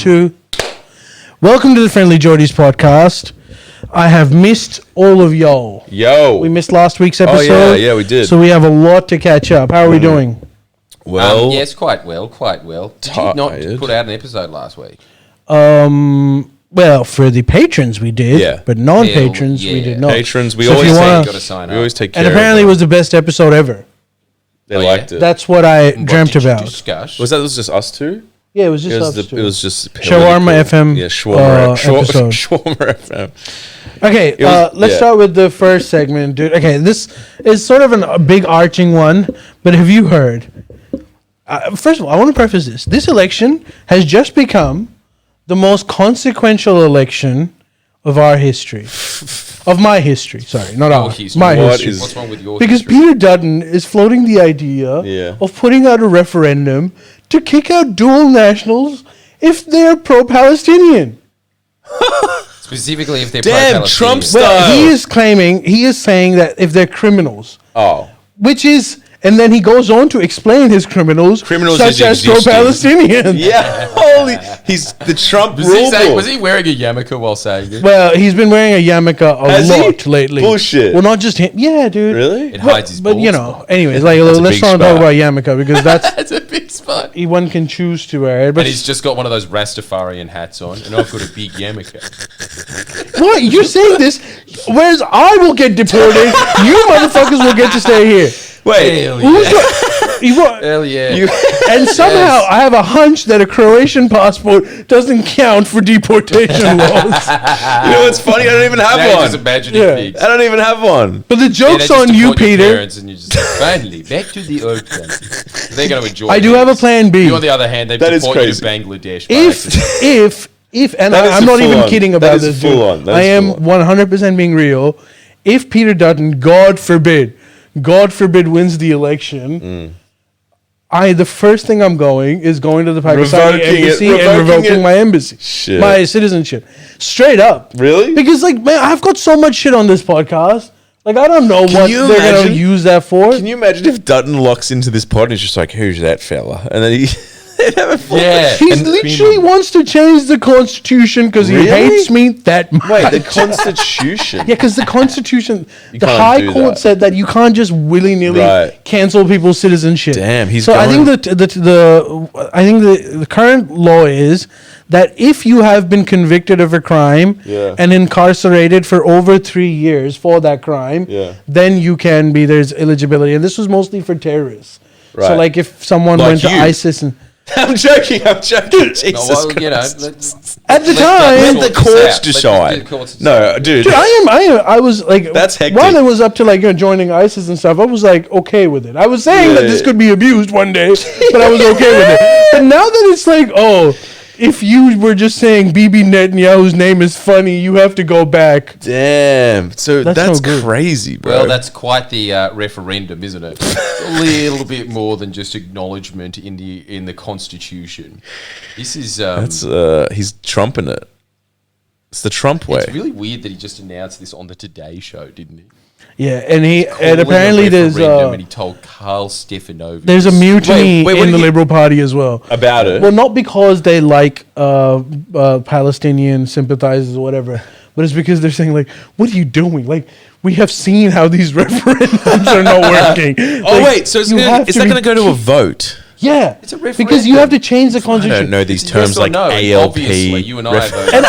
2. Welcome to the Friendly Geordies podcast. I have missed all of y'all. We missed last week's episode. Oh, yeah, we did. So we have a lot to catch up. How are we doing? Well, yes, quite well. Did you not put out an episode last week? Well, for the patrons we did, Yeah. but non-patrons we did not. Patrons, we So if always you wanna- Got to sign we up. always take care And apparently it of was the best episode ever. They Oh, yeah? liked it. That's what I What dreamt did you about. discuss? was just us two? Yeah, it was just us It two. was just Shawarma FM, Yeah, Shawarma episode. Shawarma FM. Okay, let's start with the first segment, dude. Okay, this is sort of a big arching one, but have you heard? First of all, I want to preface this. This election has just become the most consequential election of our history. Of my history, sorry, not Your ours. history. My What history. is- What's wrong with your Because history? Peter Dutton is floating the idea of putting out a referendum to kick out dual nationals if they're pro-Palestinian. Specifically if they're Damn, pro-Palestinian. Trump Well, Style. he is saying that if they're criminals, Oh. which is, and then he goes on to explain his criminals Criminals such is as existing. pro-Palestinian. Yeah, holy. He's the Trump rule book. Was he wearing a yarmulke while saying this? Well, he's been wearing a yarmulke a Has he? lot lately. Bullshit. Well, not just him. Yeah, dude. Really? It hides his But you balls. know, anyways, like a let's big not talk spot. about yarmulke because that's That's a big spot. one can choose to wear it. But And he's just got one of those Rastafarian hats on, and I've got a big yarmulke. what you're saying this, whereas I will get deported, you motherfuckers will get to stay here. Wait. Hell Who's yeah. Hell yeah. And somehow Yes. I have a hunch that a Croatian passport doesn't count for deportation laws. You know what's funny? I don't even have Now you're one. just imagining Yeah. things. I don't even have one. But the Yeah, joke's they just on you, deport your Peter. parents and you're just like, finally, back to the old country. They're going to enjoy I do this. have a plan B. You, on the other hand, they That is deport you to crazy. Bangladesh. by accident. If, and That is I'm not even full-on. kidding That about is this, dude. full-on. That I is am full-on. 100% being real. If Peter Dutton, God forbid, wins the election, the first thing I'm going to the Pakistani Revoking it, embassy and revoking revoking it. my embassy. Shit. My citizenship. Straight up. Really? Because, like, man, I've got so much shit on this podcast. Like, I don't know what you they're going to imagine- use that for. Can you imagine if Dutton locks into this pod and he's just like, who's that fella? And then they'd have a full Yeah. He And literally wants to change the Constitution because he Really? hates me that much. Wait, the Constitution. Yeah, because the Constitution, the can't High do Court that. said that you can't just willy nilly Right. cancel people's citizenship. Damn, he's so. I think going- the current law is that if you have been convicted of a crime Yeah. and incarcerated for over 3 years for that crime, Yeah. then you can be there's eligibility, and this was mostly for terrorists. So, Right. like, if someone Like went to you. ISIS and I'm joking. Jesus No, well, you know, Christ. at the let time, Let the courts decide. No, dude. Dude, I was like, That's hectic. While it was up to like joining ISIS and stuff, I was like okay with it. I was saying that this could be abused one day, but I was okay with it. But now that it's like, oh, if you were just saying Bibi Netanyahu's name is funny, you have to go back. Damn. So That's that's no good. crazy, bro. Well, that's quite the referendum, isn't it? A little bit more than just acknowledgement in the Constitution. This is he's trumping it. It's the Trump way. it's really weird that he just announced this on the Today Show, didn't he? Yeah, and Calling apparently a there's referendum and he told Carl Stefanovic. a mutiny Wait, what in did the he- Liberal Party as well. About it. Well, not because they like Palestinian sympathizers or whatever, but it's because they're saying like, "What are you doing? Like, we have seen how these referendums are not working." Oh, Like, wait. So is you have that to be- going to go to a vote? Yeah, It's a referendum. because you have to change the I constitution. don't know these It's terms yes or like no, and ALP. Obviously, you and I voted. And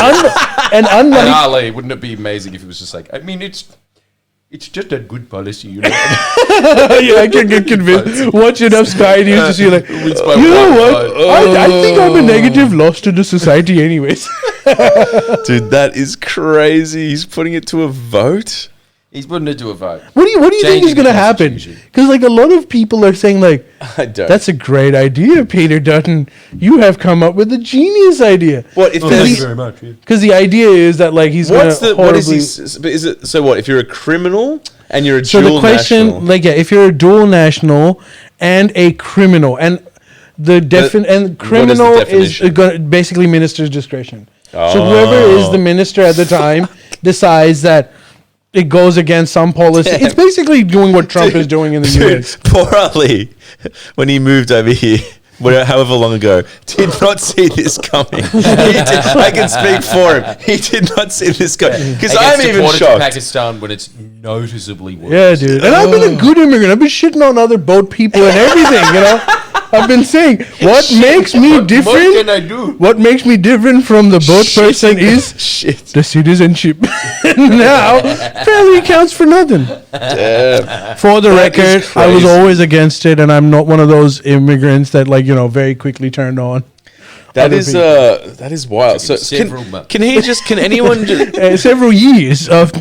And unlike Ali, wouldn't it be amazing if it was just like, I mean, it's just a good policy, you know. yeah, I can get convinced. Watch enough Sky News to see like, Wins by you know one what? vote. I think I'm a negative loss to the society, anyways. Dude, that is crazy. He's putting it to a vote. He's putting it to a vote. What do you think Changing is going to the happen? Constitution. Because like a lot of people are saying like, I don't. that's a great idea, Peter Dutton. You have come up with a genius idea. What if Thank you there's very much. Yeah. Because the idea is that like he's what's going the to what is he? But is it so? What if you're a criminal and you're a So dual the question, national? like, yeah, if you're a dual national and a criminal, and the criminal is definition? basically minister's discretion. So whoever is the minister at the time decides that it goes against some policy. Damn. It's basically doing what Trump is doing in the Dude, US. poor Ali, when he moved over here, however long ago, did not see this coming. I can speak for him. He did not see this coming. Because I'm even deported shocked. to Pakistan when it's noticeably worse. Yeah, dude. And I've been a good immigrant. I've been shitting on other boat people and everything, you know? I've been saying, what makes me different? What can I do? What makes me different from the boat person is the citizenship. Now, family counts for nothing. Damn. For the That is record, I was crazy. always against it, and I'm not one of those immigrants that, like, you know, very quickly turned on. That other is wild. So several months. can anyone just Several years of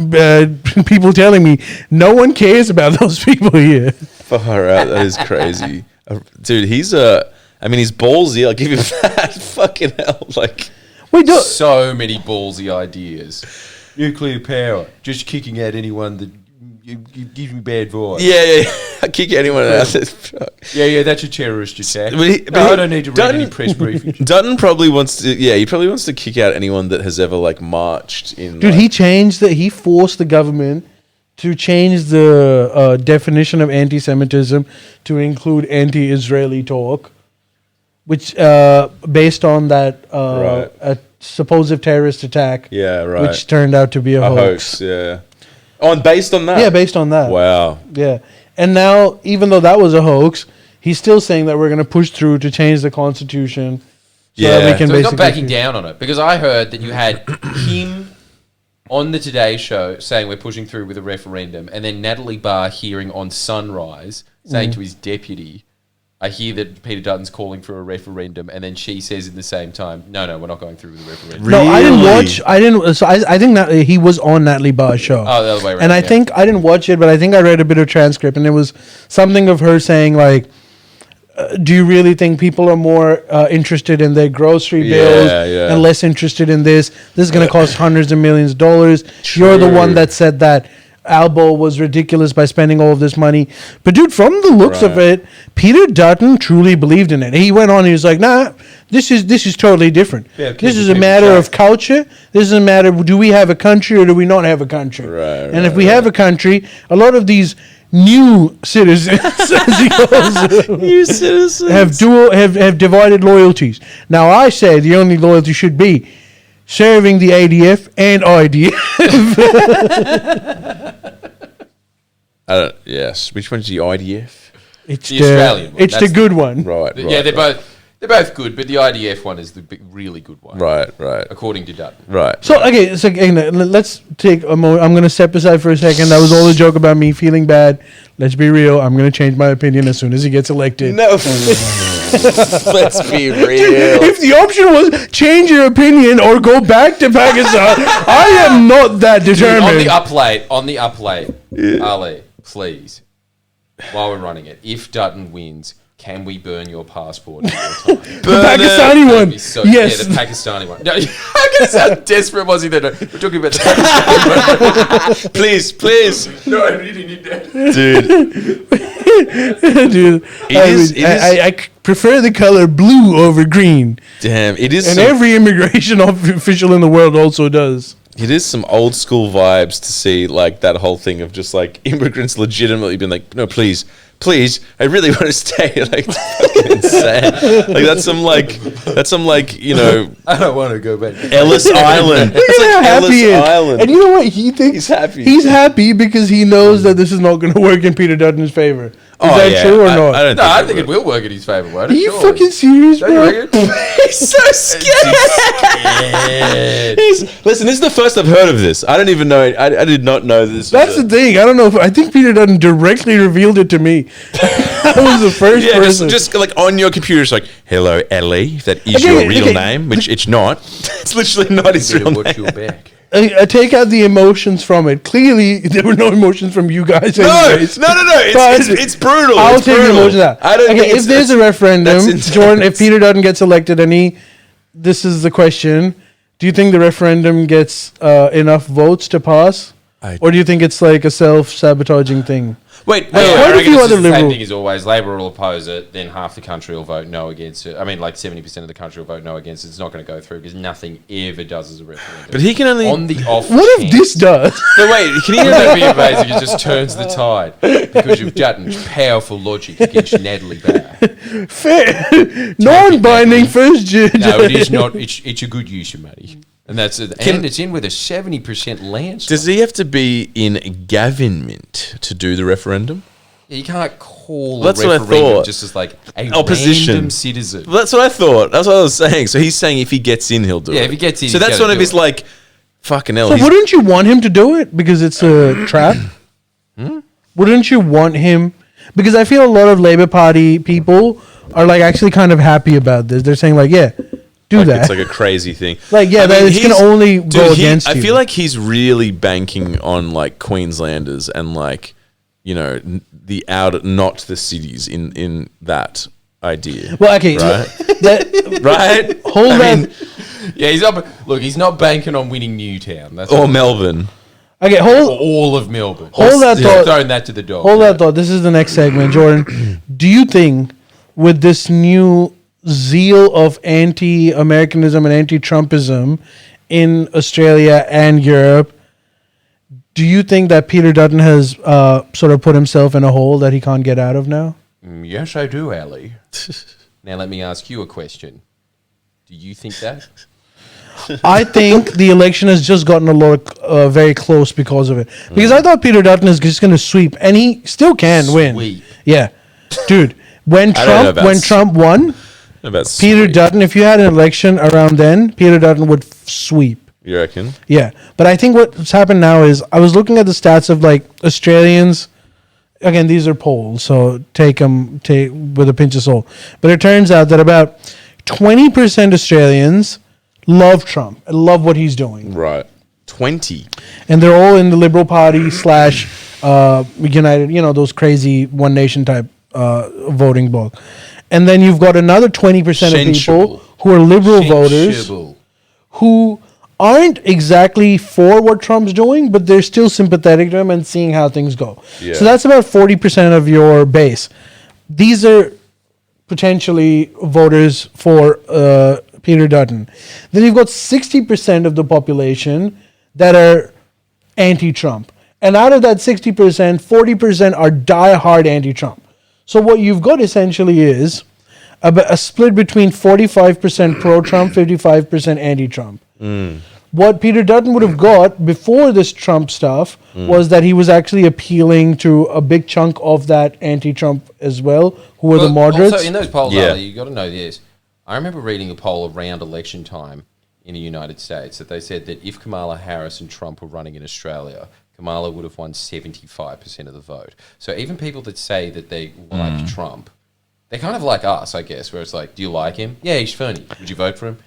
people telling me no one cares about those people here. far out? That is crazy. Dude, he's ballsy. I'll give him that. Fucking hell. Like, Wait, no, So many ballsy ideas. Nuclear power. Just kicking out anyone that gives me bad vibes. yeah. I'll kick anyone out. Fuck. Yeah, that's a terrorist attack. But I don't need to read any press briefings. Dutton probably wants to. Yeah, he probably wants to kick out anyone that has ever like marched in. dude, like, he forced the government to change the definition of anti-Semitism to include anti-Israeli talk, which based on that Right. a supposed terrorist attack, Yeah, right. which turned out to be a hoax. Yeah. Oh, and based on that. Yeah, based on that. Wow. Yeah, and now even though that was a hoax, he's still saying that we're going to push through to change the constitution. So that Yeah. we can So he's not basically backing down on it because I heard that you had him on the Today Show saying we're pushing through with a referendum, and then Natalie Barr hearing on Sunrise saying to his deputy, I hear that Peter Dutton's calling for a referendum, and then she says in the same time, no, we're not going through with the referendum. No, I didn't Really? watch. I didn't. So I think that he was on Natalie Barr's show. Oh, the other way around. And I yeah. think I didn't watch it, but I think I read a bit of transcript, and it was something of her saying like, "Do you really think people are more interested in their grocery bills Yeah. and less interested in this? This is going to cost hundreds of millions of dollars. You're the one True. that said that." Albo was ridiculous by spending all of this money. But dude, from the looks of Right. it, Peter Dutton truly believed in it. He went on, he was like, nah, this is totally different. Yeah, This is keep a it matter track. of culture. This is a matter of do we have a country or do we not have a country? Right, And if we have a country, a lot of these new citizens, as he calls them, You citizens. have divided loyalties. Now I say the only loyalty should be serving the ADF and IDF. Yes. Which one's the IDF? It's The Australian one, It's the that's good one. Right. Yeah, they're both good, but the IDF one is the really good one, Right. according to Dutton. Right. So okay, so again, let's take a moment. I'm gonna step aside for a second. That was all a joke about me feeling bad. Let's be real. I'm gonna change my opinion as soon as he gets elected. No. Let's be real. If the option was change your opinion or go back to Pakistan, I am not that On determined. the uplate, Ali, please, while we're running it, if Dutton wins, can we burn your passport in your time? The Pakistani That'd one, be so- yes. Yeah, the Pakistani one. No, I'm going to sound desperate, was he? Then we're talking about the Pakistani one. Please. No, I really need that. Dude. Dude, I prefer the color blue over green, Damn. It is and some, every immigration official in the world also does. it is some old school vibes to see like that whole thing of just like immigrants legitimately being like, no, please, I really want to stay. Like, it's fucking insane. Like that's some like, you know, I don't want to go back. Ellis Island. Look It's at how like happy Ellis he is. Island. And you know what he thinks? He's happy. He's happy because he knows that this is not going to work in Peter Dutton's favor. Is Oh, that yeah. true or I not? don't No, I think think it will work in his favour, won't Are it? you Surely. fucking serious, Don't you bro? reckon? He's so scared. Listen, this is the first I've heard of this. I don't even know. I did not know this. That's the thing. I don't know. I think Peter Dutton directly revealed it to me. I was the first Yeah, person. just like on your computer, it's like, hello, Ellie, if that is Okay, your real okay. name, which it's not. It's literally not his real Watch name. your back. I take out the emotions from it. Clearly, there were no emotions from you guys. No, anyways. no. But It's brutal. I'll It's take the brutal. emotions out. I don't think Okay, if it's- there's a referendum, that's intense. Jordan, if Peter Dutton gets elected and this is the question, do you think the referendum gets enough votes to pass? Or do you think it's like a self-sabotaging thing? Wait, quite I a reckon few it's other the same liberal- thing as always. Labor will oppose it, then half the country will vote no against it. I mean, like 70% of the country will vote no against it. It's not going to go through because nothing ever does as a referendum. But he can only. on the off. What if chance- this does? But wait, can he Wouldn't only? that be amazing? It just turns the tide because you've Dutton's powerful logic against Natalie Barr. Fair. Non-binding first judge. No, it is not. It's a good use of money, and that's it. And it's in with a 70% landslide. Does he have to be in government to do the referendum? Yeah, you can't call That's a what I referendum thought. just as like a Opposition. random citizen. Well, that's what I thought. That's what I was saying. So he's saying if he gets in, he'll do it. Yeah, if he gets in, So he's that's gotta one of do his it. like, fucking hell. So he's- wouldn't you want him to do it because it's a trap? Wouldn't you want him? Because I feel a lot of Labour Party people are like actually kind of happy about this. They're saying like, yeah, do like that. It's like a crazy thing. Like, yeah, that it's he's- gonna only go against I you. feel like he's really banking on like Queenslanders and like, you know, not the cities in that idea. well, okay, Right. that, Right? hold I that. mean, Yeah, he's not. Look, he's not banking on winning Newtown. That's or what- Melbourne. Okay, or hold all of Melbourne. Hold that He's thought. throwing that to the dog. hold yeah. that thought. This is the next segment, Jordan. Do you think with this new zeal of anti-Americanism and anti-Trumpism in Australia and Europe, do you think that Peter Dutton has sort of put himself in a hole that he can't get out of now? Yes, I do, Ali. Now let me ask you a question. Do you think that? I think the election has just gotten a lot very close because of it. Because I thought Peter Dutton is just going to sweep, and he still can win. Sweep. Yeah, dude. When I don't know about Trump won, About Peter sweet. Dutton, if you had an election around then, Peter Dutton would sweep. You reckon? Yeah. But I think what's happened now is I was looking at the stats of like Australians. Again, these are polls, so take with a pinch of salt. But it turns out that about 20% Australians love Trump and love what he's doing. Right. 20. And they're all in the Liberal Party / United, you know, those crazy One Nation type voting bloc. And then you've got another 20% of people who are Liberal voters Sensible. who aren't exactly for what Trump's doing, but they're still sympathetic to him and seeing how things go. Yeah. So that's about 40% of your base. These are potentially voters for Peter Dutton. Then you've got 60% of the population that are anti-Trump. And out of that 60%, 40% are die-hard anti-Trump. So what you've got essentially is a split between 45% pro-Trump, 55% anti-Trump. What Peter Dutton would have got before this Trump stuff was that he was actually appealing to a big chunk of that anti-Trump as well, who were the moderates. Also, in those polls, Yeah. Ali, you got to know this. I remember reading a poll around election time in the United States that they said that if Kamala Harris and Trump were running in Australia, Kamala would have won 75% of the vote. So even people that say that they like Trump, they're kind of like us, I guess, where it's like, do you like him? Yeah, he's funny. Would you vote for him?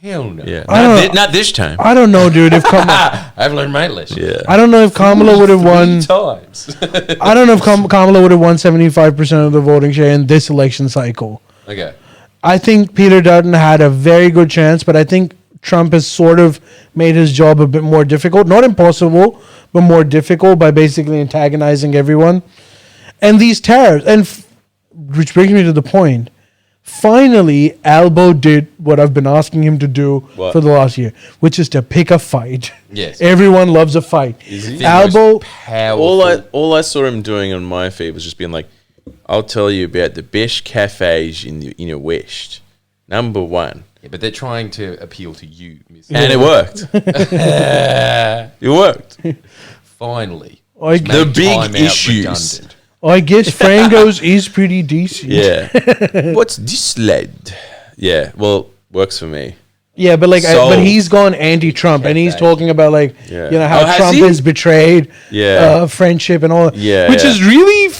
Hell no. Yeah. I don't know. Not this time. I don't know, dude. If Kamala, I've learned my lesson. Yeah. I don't know if Kamala would have won. 3 times. I don't know if Kamala would have won 75% of the voting share in this election cycle. Okay. I think Peter Dutton had a very good chance, but I think Trump has sort of made his job a bit more difficult. Not impossible, but more difficult by basically antagonizing everyone. And these tariffs, which brings me to the point. Finally, Albo did what I've been asking him to do What? for the last year, which is to pick a fight. Yes. Everyone loves a fight. Is he? The Albo, most powerful. All I saw him doing on my feed was just being like, I'll tell you about the best cafes in the West. Number one. Yeah, but they're trying to appeal to you, Miss. And it worked. It worked. Finally. I, Make The big time out issues. redundant. I guess Frango's is pretty decent. Yeah. What's this lad? Yeah. Well, works for me. Yeah, but like, So- but he's gone anti-Trump, and he's talking about like, Yeah. you know, how Oh, has Trump he? has betrayed, Yeah. friendship and all. Yeah, which yeah. is really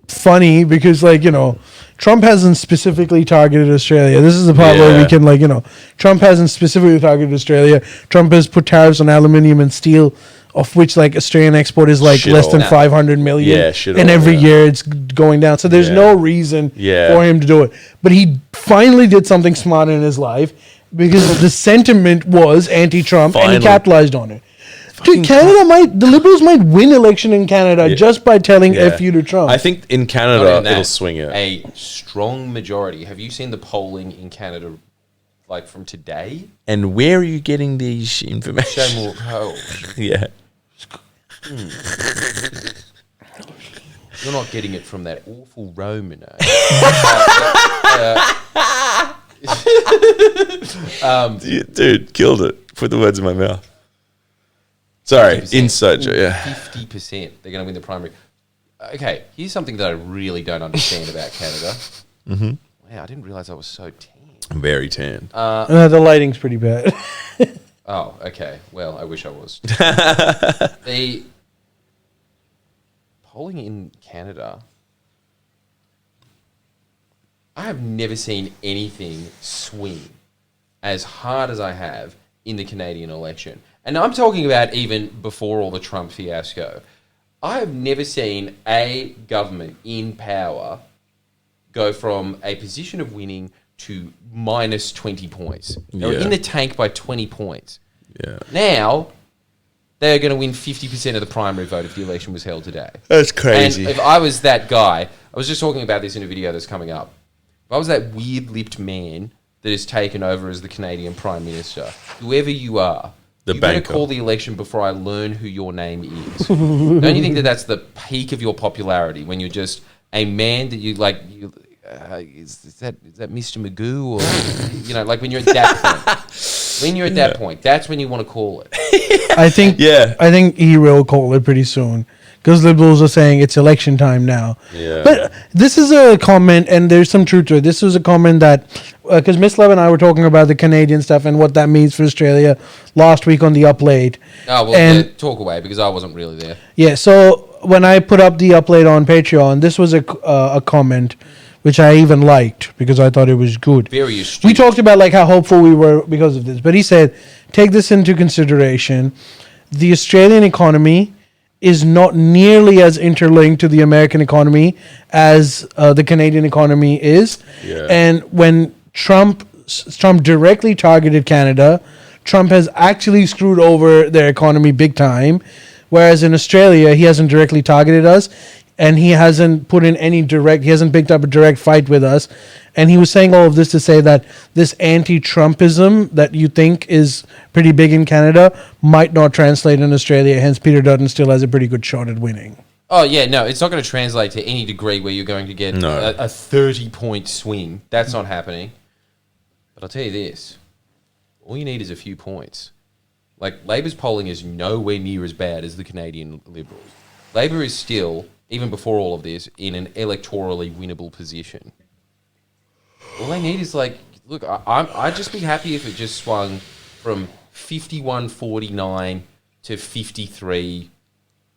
funny because, like, you know, Trump hasn't specifically targeted Australia. This is the part where we Yeah. can, like, you know, Trump hasn't specifically targeted Australia. Trump has put tariffs on aluminium and steel, of which like Australian export is like Shit less all. than 500 million. Yeah, shit and all, every yeah. year it's going down. So there's Yeah. no reason Yeah. for him to do it. But he finally did something smart in his life because the sentiment was anti-Trump and he Finally. capitalized on it. Dude, the Liberals might win election in Canada just by telling F you to Trump. I think in Canada it'll swing it. A strong majority. Have you seen the polling in Canada, like from today? And where are you getting these information? Show more polls. Yeah. You're not getting it from that awful Roman. Dude, killed it. Put the words in my mouth. Sorry, inside joke, 50%. They're going to win the primary. Okay, here's something that I really don't understand about Canada. Mm-hmm. Wow, I didn't realize I was so tan. Very tan. The lighting's pretty bad. Oh, okay. Well, I wish I was. The polling in Canada, I have never seen anything swing as hard as I have in the Canadian election. And I'm talking about even before all the Trump fiasco. I have never seen a government in power go from a position of winning to minus 20 points. They were in the tank by 20 points. Yeah. Now, they're going to win 50% of the primary vote if the election was held today. That's crazy. And if I was that guy, I was just talking about this in a video that's coming up. If I was that weird-lipped man that is taken over as the Canadian Prime Minister, whoever you are, you better call the election before I learn who your name is. Don't you think that that's the peak of your popularity when you're just a man that you like? Is that Mr. Magoo, or like when you're at that point? When you're at that point, that's when you want to call it. I think he will call it pretty soon. Because Liberals are saying it's election time now. Yeah. But this is a comment, and there's some truth to it. This was a comment that, because Miss Love and I were talking about the Canadian stuff and what that means for Australia last week on the Up Late. Oh, well, talk away, because I wasn't really there. Yeah, so when I put up the Up Late on Patreon, this was a comment which I even liked because I thought it was good. Very astute. We talked about like how hopeful we were because of this, but he said, take this into consideration. The Australian economy is not nearly as interlinked to the American economy as the Canadian economy is. Yeah. And when Trump directly targeted Canada, Trump has actually screwed over their economy big time. Whereas in Australia, he hasn't directly targeted us. And he hasn't put in he hasn't picked up a direct fight with us. And he was saying all of this to say that this anti-Trumpism that you think is pretty big in Canada might not translate in Australia. Hence, Peter Dutton still has a pretty good shot at winning. Oh, yeah, no, it's not going to translate to any degree where you're going to get a 30-point swing. That's not happening. But I'll tell you this. All you need is a few points. Like, Labor's polling is nowhere near as bad as the Canadian Liberals. Labor is still, even before all of this, in an electorally winnable position. All they need is look, I'd just be happy if it just swung from 51-49 to 53,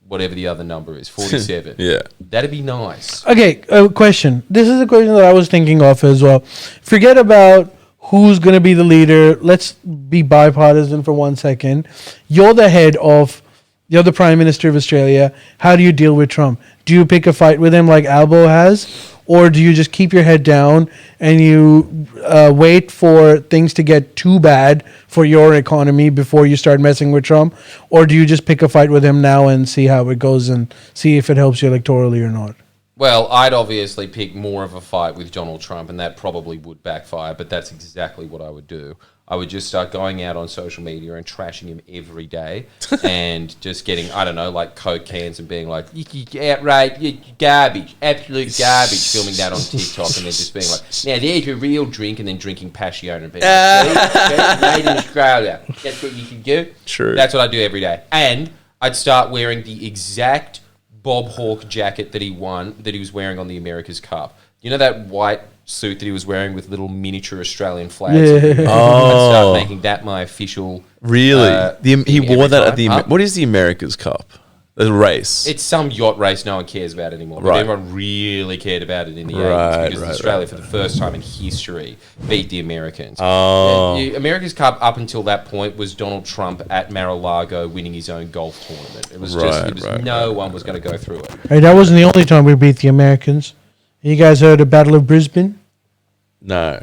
whatever the other number is, 47. Yeah. That'd be nice. Okay, question. This is a question that I was thinking of as well. Forget about who's going to be the leader. Let's be bipartisan for 1 second. You're the Prime Minister of Australia. How do you deal with Trump? Do you pick a fight with him like Albo has? Or do you just keep your head down and you wait for things to get too bad for your economy before you start messing with Trump? Or do you just pick a fight with him now and see how it goes and see if it helps you electorally or not? Well, I'd obviously pick more of a fight with Donald Trump, and that probably would backfire, but that's exactly what I would do. I would just start going out on social media and trashing him every day and just getting, I don't know, like Coke cans and being like, outrage, garbage, absolute garbage, filming that on TikTok and then just being like, now there's a real drink, and then drinking Passion and being like, see, made in Australia. That's what you can do. True. That's what I do every day. And I'd start wearing the exact Bob Hawke jacket that he was wearing on the America's Cup. You know that white suit that he was wearing with little miniature Australian flags? Yeah. I'd start making that my official... Really? He wore that at the... Huh? What is the America's Cup? The race? It's some yacht race no one cares about anymore. But everyone really cared about it in the 80s because Australia, for the first time in history, beat the Americans. Oh. The America's Cup, up until that point, was Donald Trump at Mar-a-Lago winning his own golf tournament. It was no one was going to go through it. Hey, that wasn't the only time we beat the Americans. You guys heard of Battle of Brisbane? No.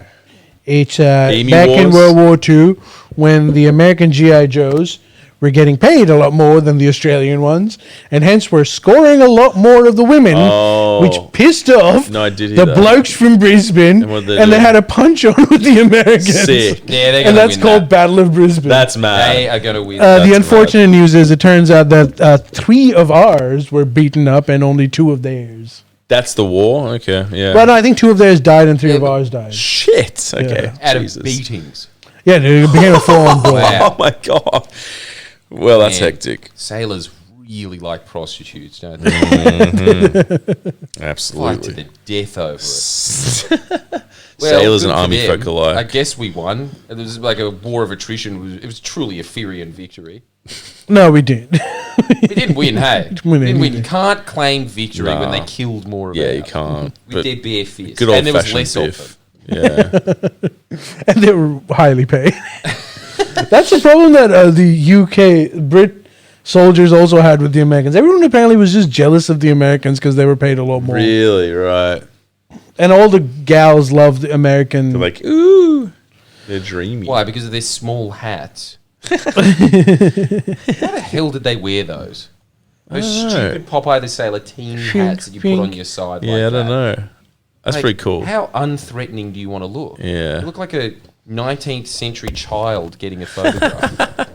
It's back in World War II when the American G.I. Joes we're getting paid a lot more than the Australian ones, and hence we're scoring a lot more of the women, which pissed off No, I did hear the that. blokes from Brisbane, And what they and they do? had a punch on with the Americans. Sick. Yeah, they're And gonna that's win called that. Battle of Brisbane. That's mad. They are going to win. the That's unfortunate news is it turns out that 3 of ours were beaten up and only 2 of theirs. That's the war? Okay, yeah. Well, no, I think 2 of theirs died and 3 of but- ours died. Shit. Okay. Out of Jesus. beatings. Yeah, dude, it became a full-on brawl. Wow. Oh my god. Well, that's Man, hectic. Sailors really like prostitutes, don't they? Fight to Absolutely. the death over it. Sailors good and for army them. folk alike. I guess we won. It was like a war of attrition. It was truly a Furian victory. No, we did. We didn't win, hey. win Didn't win. anything. You can't claim victory when they Nah. killed more of Yeah, ours you can't. with But their bare fists. good And there was old-fashioned less of them. biff. Yeah. And they were highly paid. That's the problem that the UK Brit soldiers also had with the Americans. Everyone apparently was just jealous of the Americans because they were paid a lot more. Really, right. And all the gals loved the American. They're like, ooh. They're dreamy. Why? Because of their small hats. How the hell did they wear those? Those don't know. stupid Popeye the Sailor team hats that you put on your side. Yeah, like I don't that. know. That's Like, pretty cool. How unthreatening do you want to look? Yeah. You look like a 19th century child getting a photograph.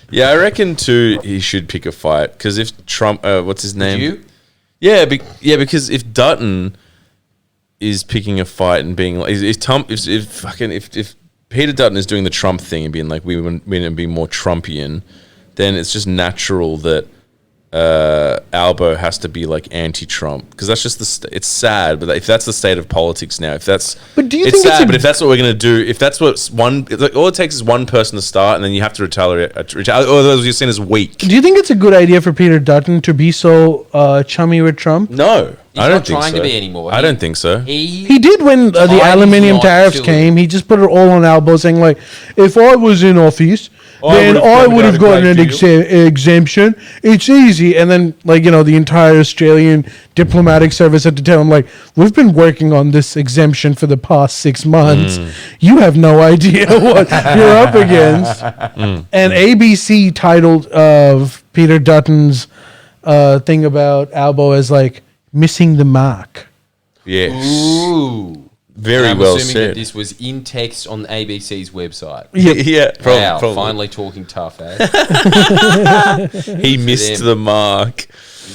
Yeah, I reckon too he should pick a fight because if Trump, what's his name? you? Yeah, because if Dutton is picking a fight and being like, if Peter Dutton is doing the Trump thing and being like we want to be more Trumpian, then it's just natural that Albo has to be like anti-Trump because that's just it's sad. But if that's the state of politics now, if that's But do you it's think it's sad. a- But if that's what we're gonna do, if that's what's one, it's like all it takes is one person to start, and then you have to retaliate. Otherwise, you're seen as weak. Do you think it's a good idea for Peter Dutton to be so chummy with Trump? No, He's I don't not think trying so. to be anymore. I don't think so. He did when the Tied aluminium his knot tariffs to came. it. He just put it all on Albo, saying like, "If I was in office, then would've I gotten would have a gotten an great deal." exemption. It's easy." And then, like the entire Australian diplomatic service had to tell him like, "We've been working on this exemption for the past 6 months. You have no idea what you're up against." And ABC titled of Peter Dutton's thing about Albo as like missing the mark. Yes, Ooh. very I'm well assuming that said. this was in text on ABC's website. Yeah, Wow, probably. finally talking tough, eh? He missed them. the mark.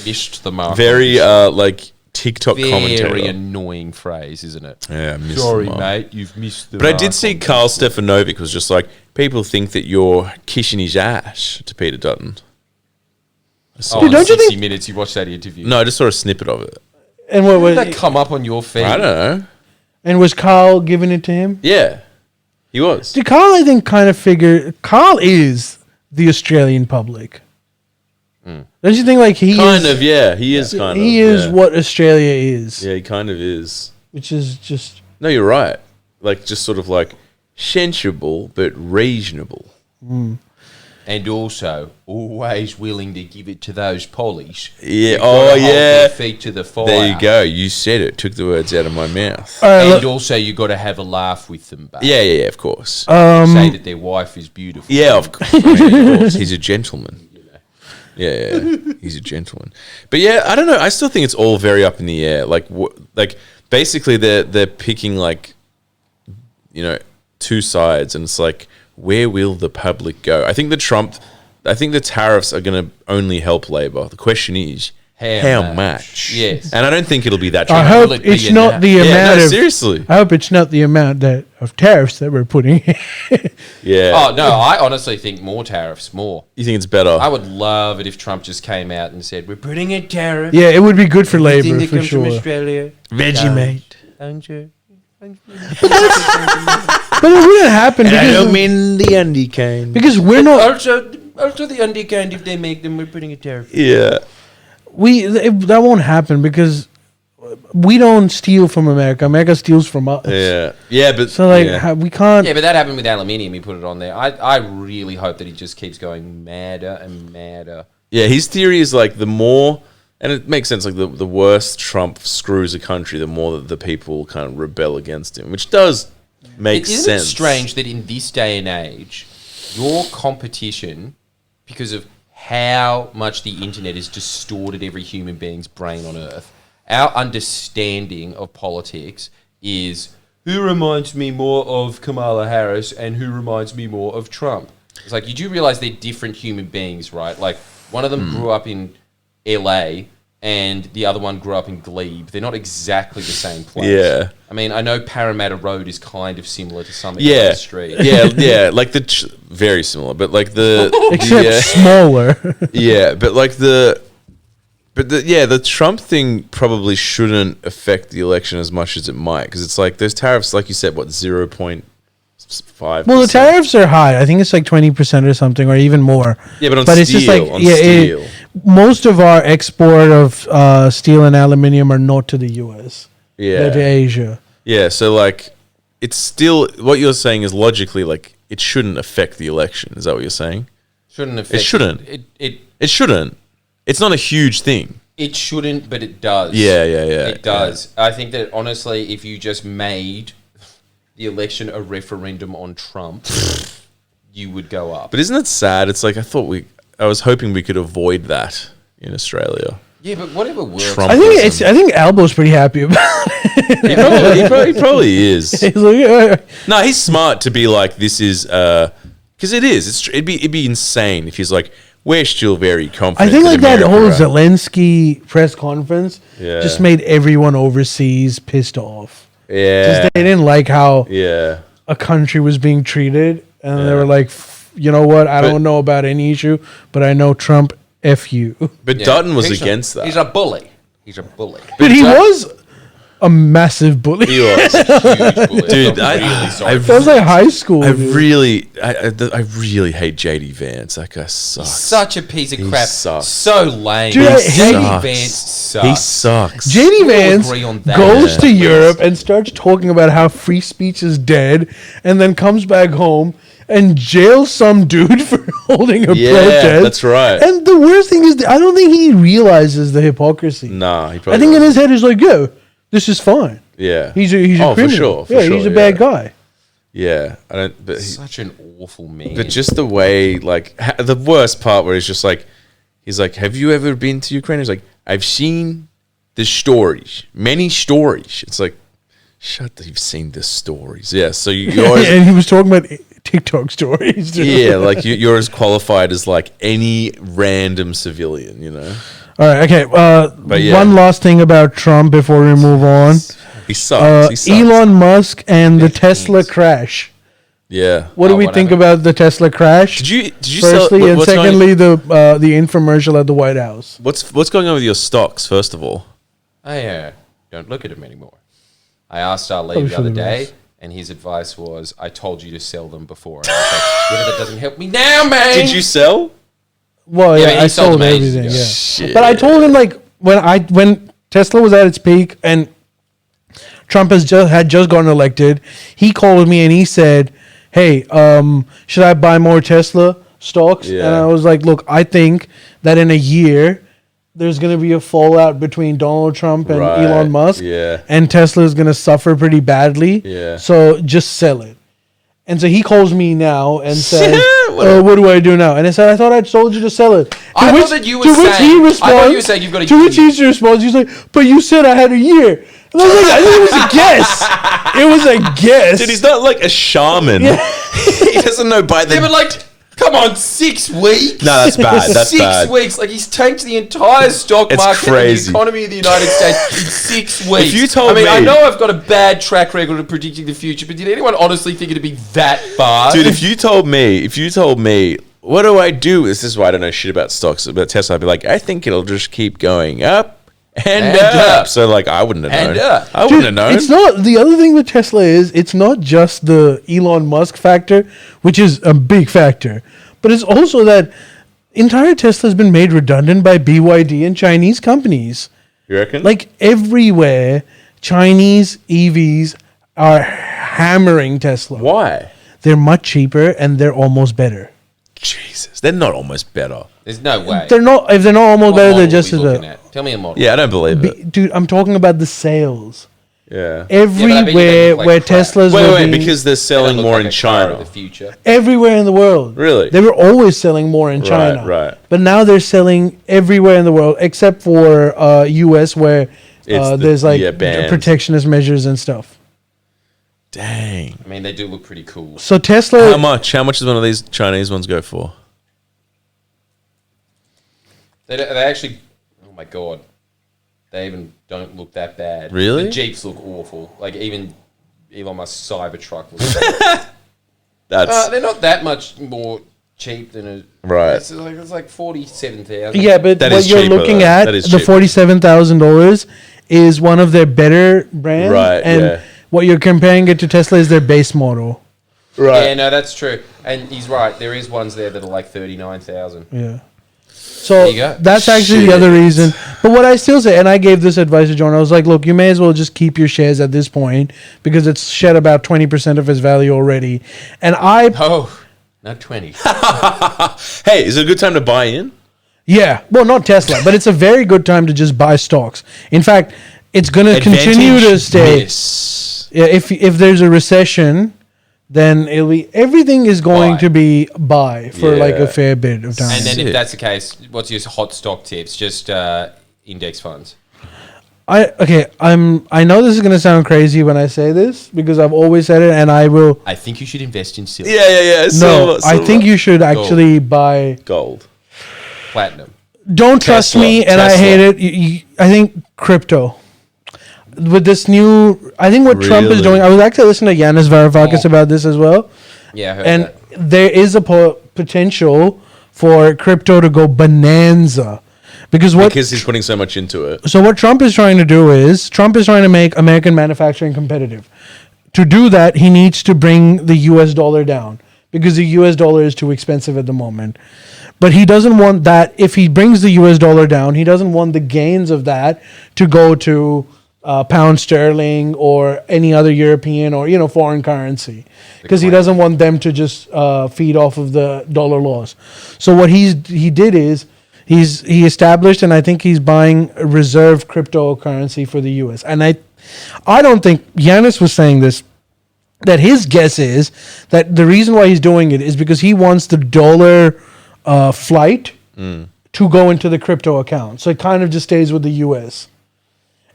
Missed the mark. Very like TikTok Very commentator. annoying phrase, isn't it? Yeah, missed Sorry, the mark. mate, you've missed the But I mark did see on Carl this. Stefanovic was just like, people think that you're kissing his ass to Peter Dutton. I saw Oh, Dude, on don't you 60 think- Minutes, you watched that interview. No, I just saw a snippet of it. And what How was did that come up on your feed? I don't know. and was Carl giving it to him? Yeah, he was. Did Carl, I think, kind of figure Carl is the Australian public. Don't you think like he Kind is, of, yeah. He is kind of. he is yeah. what Australia is, Yeah, he kind of is. which is just No, you're right. Like, just sort of like sensible but reasonable. And also, always willing to give it to those pollies. Yeah. You've gotta Oh, hold yeah. their feet to the fire. There you go. You said it. Took the words out of my mouth. all right. And Look, also, you got to have a laugh with them, babe. Yeah, yeah, yeah. Of course. Say that their wife is beautiful. Yeah, of course. Of course. He's a gentleman. Yeah, he's a gentleman. But yeah, I don't know. I still think it's all very up in the air. Like basically they're picking like, two sides, and it's like, where will the public go? I think the tariffs are going to only help Labor. The question is how much? Yes. And I don't think it'll be that. I cheap. hope will it be it's in not that? the Yeah, amount no, of seriously. I hope it's not the amount of tariffs that we're putting. Yeah. Oh, no, I honestly think more tariffs, more. You think it's better? I would love it if Trump just came out and said, we're putting a tariff. Yeah, it would be good for Everything labor that for comes from sure. Australia. Vegemite. Don't you? But it wouldn't happen because, mean the Andy cane. because we're not Also the undercount, if they make them, we're putting a tariff. Yeah. that won't happen because we don't steal from America. America steals from us. Yeah. Yeah, but So like yeah. we can't. Yeah, but that happened with aluminium. He put it on there. I really hope that he just keeps going madder and madder. Yeah, his theory is like the more, and it makes sense, like the worse Trump screws a country, the more that the people kind of rebel against him, which does make Isn't sense. it strange that in this day and age, your competition because of how much the internet has distorted every human being's brain on Earth. Our understanding of politics is who reminds me more of Kamala Harris and who reminds me more of Trump. It's like, you do realize they're different human beings, right? Like, one of them grew up in LA and the other one grew up in Glebe. They're not exactly the same place. Yeah. I mean, I know Parramatta Road is kind of similar to some Yeah. street. Yeah, like very similar, but like Except smaller. yeah, but like the Trump thing probably shouldn't affect the election as much as it might, because it's like those tariffs, like you said, 0.5%. Well, the tariffs are high. I think it's like 20% or something, or even more. Yeah, but on it's steel, just like steel. Most of our export of steel and aluminium are not to the U.S. Yeah, They're to Asia. Yeah, so like it's still, what you're saying is logically like it shouldn't affect the election. Is that what you're saying? Shouldn't affect It shouldn't. It shouldn't. It's not a huge thing. It shouldn't, but it does. Yeah. It does. Yeah. I think that, honestly, if you just made the election a referendum on Trump, you would go up. But isn't it sad? It's like I was hoping we could avoid that in Australia. Yeah, but whatever works. I think Albo's pretty happy about it. He probably is. He's like, No, he's smart to be like, this is because it is. It'd be insane if he's like, we're still very confident. I think like that America, whole right? Zelensky press conference just made everyone overseas pissed off. Yeah, Just they didn't like how yeah. a country was being treated, and they were like, you know what? I don't know about any issue, but I know Trump. F you. But Dutton was against that. He's a bully. But he was a massive bully. He was. Huge bully. Dude, That was like high school. I dude. really hate JD Vance. That guy sucks. Such a piece of crap. sucks. So lame. Dude, JD sucks. Vance sucks. He sucks. JD all Vance agree on that. goes Yeah. to Europe and starts talking about how free speech is dead, and then comes back home and jails some dude for holding a protest. That's right. And the worst thing is, I don't think he realizes the hypocrisy. Nah, he I probably think in doesn't. his head he's like, yo, this is fine. Yeah. He's a for criminal. sure. For yeah, sure, he's a bad guy. Yeah, I don't. But Such an awful man. but just the way, like, the worst part where he's like, have you ever been to Ukraine? He's like, I've seen the stories, many stories. It's like, you've seen the stories. Yeah, so you always, And he was talking about TikTok stories. Too. yeah, like you're as qualified as like any random civilian, you know. All right. Okay. yeah. One last thing about Trump before we move on. He sucks. He sucks. Elon Musk and the Tesla crash. Yeah. What do we what think happened? about the Tesla crash? Did you Firstly, sell, and what's secondly, the infomercial at the White House. what's going on with your stocks? First of all, I don't look at him anymore. I asked Ali Probably the other should've day, asked. and his advice was, I told you to sell them before. And I was like, yeah, but that doesn't help me now, man. did you sell? Well, Yeah, yeah, he I sold sold them ages everything. ago. Yeah, Shit. but I told him like when Tesla was at its peak and Trump had just gotten elected, he called me and he said, "Hey, should I buy more Tesla stocks?" Yeah. And I was like, "Look, I think that in a year there's going to be a fallout between Donald Trump and Right, Elon Musk, yeah. and Tesla is going to suffer pretty badly. Yeah. So just sell it." And so he calls me now and says, What "What do I do now?" And I said, "I thought I told you to sell it." I To thought that you were to which saying- he I responds, thought you were saying you've got a to which year. he responds, he's like, "But you said I had a year." And I was like, "I think it was a guess. It was a guess." Dude, he's not like a shaman. He doesn't know by the. Yeah, but like, come on, 6 weeks? No, that's bad. That's 6 bad. weeks. Like, he's tanked the entire stock It's market crazy. and the economy of the United States in 6 weeks. you told I mean, I me- know I've got a bad track record of predicting the future, but did anyone honestly think it'd be that far? Dude, if you told me, what do I do? This is why I don't know shit about stocks, about Tesla. I'd be like, I think it'll just keep going up and up. So like, I wouldn't have known. And up. I wouldn't have known. It's not, the other thing with Tesla is it's not just the Elon Musk factor, which is a big factor, but it's also that entire Tesla has been made redundant by BYD and Chinese companies. You reckon? Like everywhere, Chinese EVs are hammering Tesla. why? They're much cheaper and they're almost better. Jesus, they're not almost better. There's no way. They're not. If they're not almost What better, model they're are just we as looking a. at? Tell me a model. Yeah, I don't believe it. Dude, I'm talking about the sales. Yeah. Everywhere where Teslas Wait, because they're selling more in China. The future. Everywhere in the world. Really? They were always selling more in China. Right. But now they're selling everywhere in the world except for US where there's protectionist measures and stuff. Dang. I mean, they do look pretty cool. So Tesla... How much does one of these Chinese ones go for? They actually... Oh, my God. They even don't look that bad. Really? The Jeeps look awful. Like, even Elon Musk's Cybertruck looks bad. They're not that much more cheap than a... Right. It's like 47,000. Yeah, but that what you're cheaper, looking though. at, That is the cheaper. $47,000 is one of their better brands. Right, and yeah. what you're comparing it to Tesla is their base model. Right. Yeah, no, that's true. And he's right. There is ones there that are like 39,000. Yeah. So There you go. that's actually the other reason. But what I still say, and I gave this advice to John, I was like, look, you may as well just keep your shares at this point because it's shed about 20% of its value already. And Oh, not 20. Hey, is it a good time to buy in? Yeah, well, not Tesla, but it's a very good time to just buy stocks. In fact, it's going to continue to stay. Yes. Yeah, if there's a recession, then everything is going Buy. to be buy for like a Yeah. fair bit of time. And then Sick. if that's the case, what's your hot stock tips? Just index funds. I know this is going to sound crazy when I say this because I've always said it, and I will. I think you should invest in silver. Yeah. No, Silver. I think you should actually buy. Gold. Platinum. Don't trust Tesla, me, and I Tesla. hate it. I think crypto. With this new, I think what Trump is Really? doing. I was actually listening to Yanis Varoufakis about this as well. Yeah, I heard And that. there is a potential for crypto to go bonanza because Because he's putting so much into it. so what Trump is trying to do is Trump is trying to make American manufacturing competitive. To do that, he needs to bring the US dollar down because the US dollar is too expensive at the moment. But he doesn't want that. If he brings the US dollar down, he doesn't want the gains of that to go to pound sterling or any other European or foreign currency, because he doesn't want them to just feed off of the dollar loss. So what he did is he established, and I think he's buying a reserve cryptocurrency for the U.S. And I don't think Yanis was saying this. That his guess is that the reason why he's doing it is because he wants the dollar flight to go into the crypto account, so it kind of just stays with the U.S.